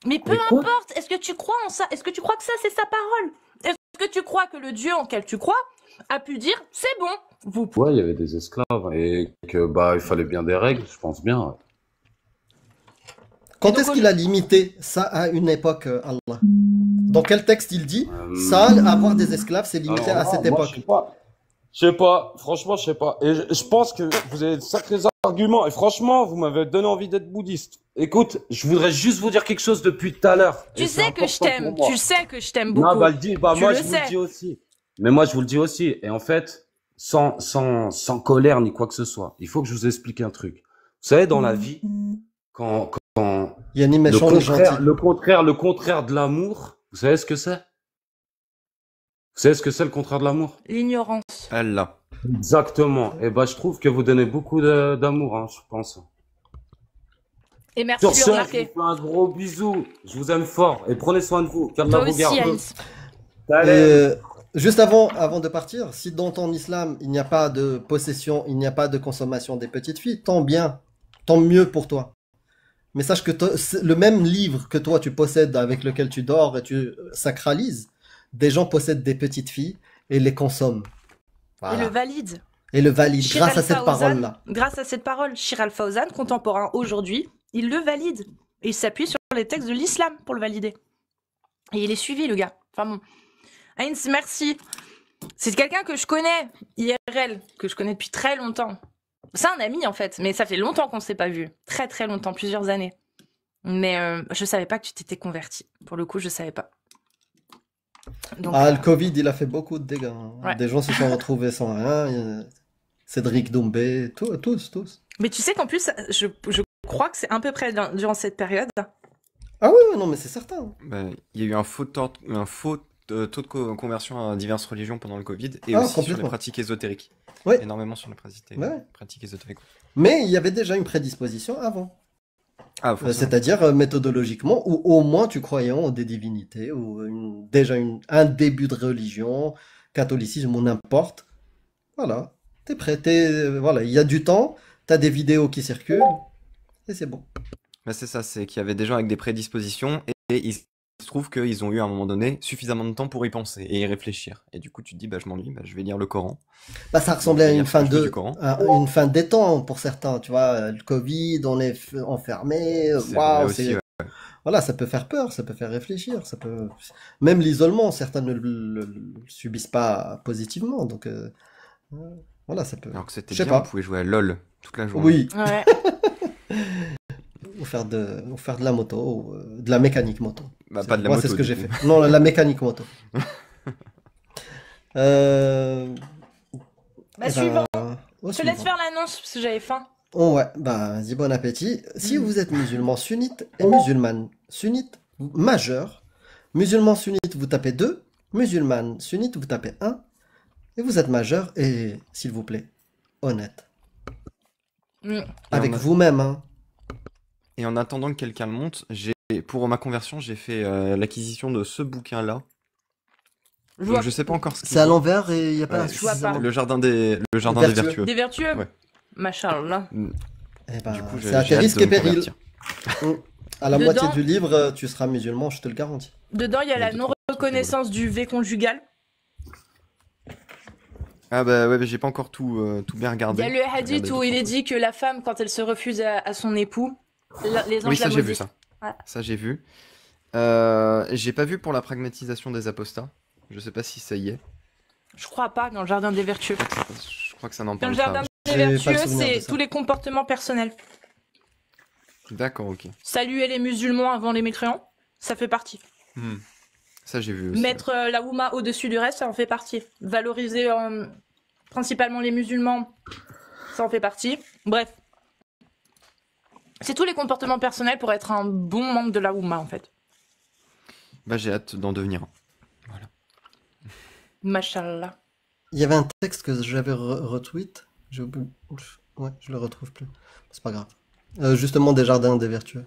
Mais peu Mais quoi? importe, est-ce que tu crois en ça? Est-ce que tu crois que ça c'est sa parole? Est-ce que tu crois que le Dieu en quel tu crois a pu dire c'est bon, vous Ouais, il y avait des esclaves et que bah il fallait bien des règles, je pense bien. Quand donc, est-ce qu'il a limité ça à une époque, Allah? Dans quel texte il dit ça, avoir des esclaves, c'est limité Alors à là, cette moi, époque? je sais pas, franchement, je sais pas. Et je pense que vous avez de sacrés arguments. Et franchement, vous m'avez donné envie d'être bouddhiste. Écoute, je voudrais juste vous dire quelque chose depuis tout à l'heure. Tu Et c'est sais que je important t'aime, pour moi. tu sais que je t'aime beaucoup. Non, bah, le dis, bah, Tu moi, le je vous sais. le dis aussi. Mais moi, je vous le dis aussi. Et en fait, sans colère ni quoi que ce soit. Il faut que je vous explique un truc. Vous savez, dans la vie, quand Il y a ni méchant ni gentil. le contraire de l'amour, vous savez ce que c'est? Vous savez ce que c'est le contraire de l'amour? L'ignorance. Allah. Exactement. Et bah, je trouve que vous donnez beaucoup d'amour, hein, je pense. Et merci Sur de le ce, je remarquer. vous fais un gros bisou. Je vous aime fort. Et prenez soin de vous. Toi Qu'Allah vous aussi, garde. Heinz. Allez. Juste avant de partir, si dans ton islam il n'y a pas de possession, il n'y a pas de consommation des petites filles, tant bien, tant mieux pour toi. Mais sache que le même livre que toi tu possèdes, avec lequel tu dors et tu sacralises, des gens possèdent des petites filles et les consomment. Voilà. Et le valide. Et le valident Shir grâce à cette Al-Fawzan, parole-là. Grâce à cette parole, Shir Al-Fawzan, contemporain aujourd'hui, il le valide. Et il s'appuie sur les textes de l'islam pour le valider. Et il est suivi, le gars. Enfin bon. Heinz, merci. C'est quelqu'un que je connais, IRL, que je connais depuis très longtemps. C'est un ami, en fait, mais ça fait longtemps qu'on ne s'est pas vu. Très, très longtemps, plusieurs années. Mais je savais pas que tu t'étais converti. Pour le coup, je savais pas. Donc, Le Covid, il a fait beaucoup de dégâts. Hein. Ouais. Des gens se sont retrouvés sans rien. Cédric Doumbé, tous. Mais tu sais qu'en plus, je crois que c'est à peu près durant cette période. Ah oui, non, mais c'est certain. Bah, il y a eu un faux taux de conversion à diverses religions pendant le Covid et aussi sur les complètement. pratiques ésotériques. Ouais. Énormément sur les Ouais. pratiques ésotériques. Mais il y avait déjà une prédisposition avant. Ah, forcément. C'est-à-dire méthodologiquement, ou au moins tu croyais en des divinités, ou déjà un début de religion, catholicisme ou n'importe. Voilà, t'es prêt, voilà, il y a du temps, t'as des vidéos qui circulent, et c'est bon. Bah, c'est ça, c'est qu'il y avait des gens avec des prédispositions et il se trouve qu'ils ont eu à un moment donné suffisamment de temps pour y penser et y réfléchir. Et du coup, tu te dis, bah, je m'ennuie, bah, je vais lire le Coran. Bah, ça ressemblait à Il y a une fin un peu du Coran. une fin des temps pour certains, tu vois, le Covid, on est enfermé, C'est waouh, vrai aussi, ouais. voilà, ça peut faire peur, ça peut faire réfléchir, même l'isolement, certains ne le subissent pas positivement, donc voilà, ça peut. Alors que c'était Je sais bien, pas. on pouvait jouer à LoL toute la journée. Oui, Ouais. ou faire de la moto, ou, de la mécanique moto. Bah, pas de la Moi, moto. c'est ce que du j'ai coup. fait. Non, la mécanique moto. Bah, Eh suivant. au Je te laisse suivant. faire l'annonce parce que j'avais faim. Oh ouais, bah vas-y, bon appétit. Si vous êtes musulman sunnite et musulmane sunnite majeur, musulman sunnite vous tapez 2, musulmane sunnite vous tapez 1, et vous êtes majeur et, s'il vous plaît, honnête. Mm. Avec en a- vous-même, hein. Et en attendant que quelqu'un le monte, pour ma conversion, j'ai fait l'acquisition de ce bouquin-là. Je Donc vois. je sais pas encore ce qu'il C'est à dit. l'envers et il n'y a pas Ouais, je vois pas. suffisamment. Le jardin des Vertueux. vertueux. Des vertueux. Ouais. Machallah. Eh ben, Du coup, c'est à j'ai tes hâte risques de et me périls. convertir. À la Dedans- moitié du livre, tu seras musulman, je te le garantis. Dedans, il y a Il y a la deux, trois non-reconnaissance du V conjugal. Ah bah ouais, mais j'ai pas encore tout bien Il regardé. y a le J'ai hadith regardé où deux, il est trois dit que la femme, quand elle se refuse à son époux, les trucs. anges Oui, la ça j'ai vu maudissent. ça. Ouais. Ça j'ai vu. J'ai pas vu pour la pragmatisation des apostats. Je sais pas si ça y est. Je crois pas dans le jardin des vertueux. Je crois que ça n'en Dans le parle jardin pas. des J'ai pas le vertueux, souvenir de c'est ça. tous les comportements personnels. D'accord, ok. Saluer les musulmans avant les mécréants, ça fait partie. Hmm. Ça, j'ai vu aussi. Mettre la Oumma au-dessus du reste, ça en fait partie. Valoriser principalement les musulmans, ça en fait partie. Bref. C'est tous les comportements personnels pour être un bon membre de la Oumma, en fait. Bah, j'ai hâte d'en devenir un. Mashallah. Il y avait un texte que j'avais retweet. J'ai oublié. Ouais, je le retrouve plus. C'est pas grave. Justement, des jardins des vertueux.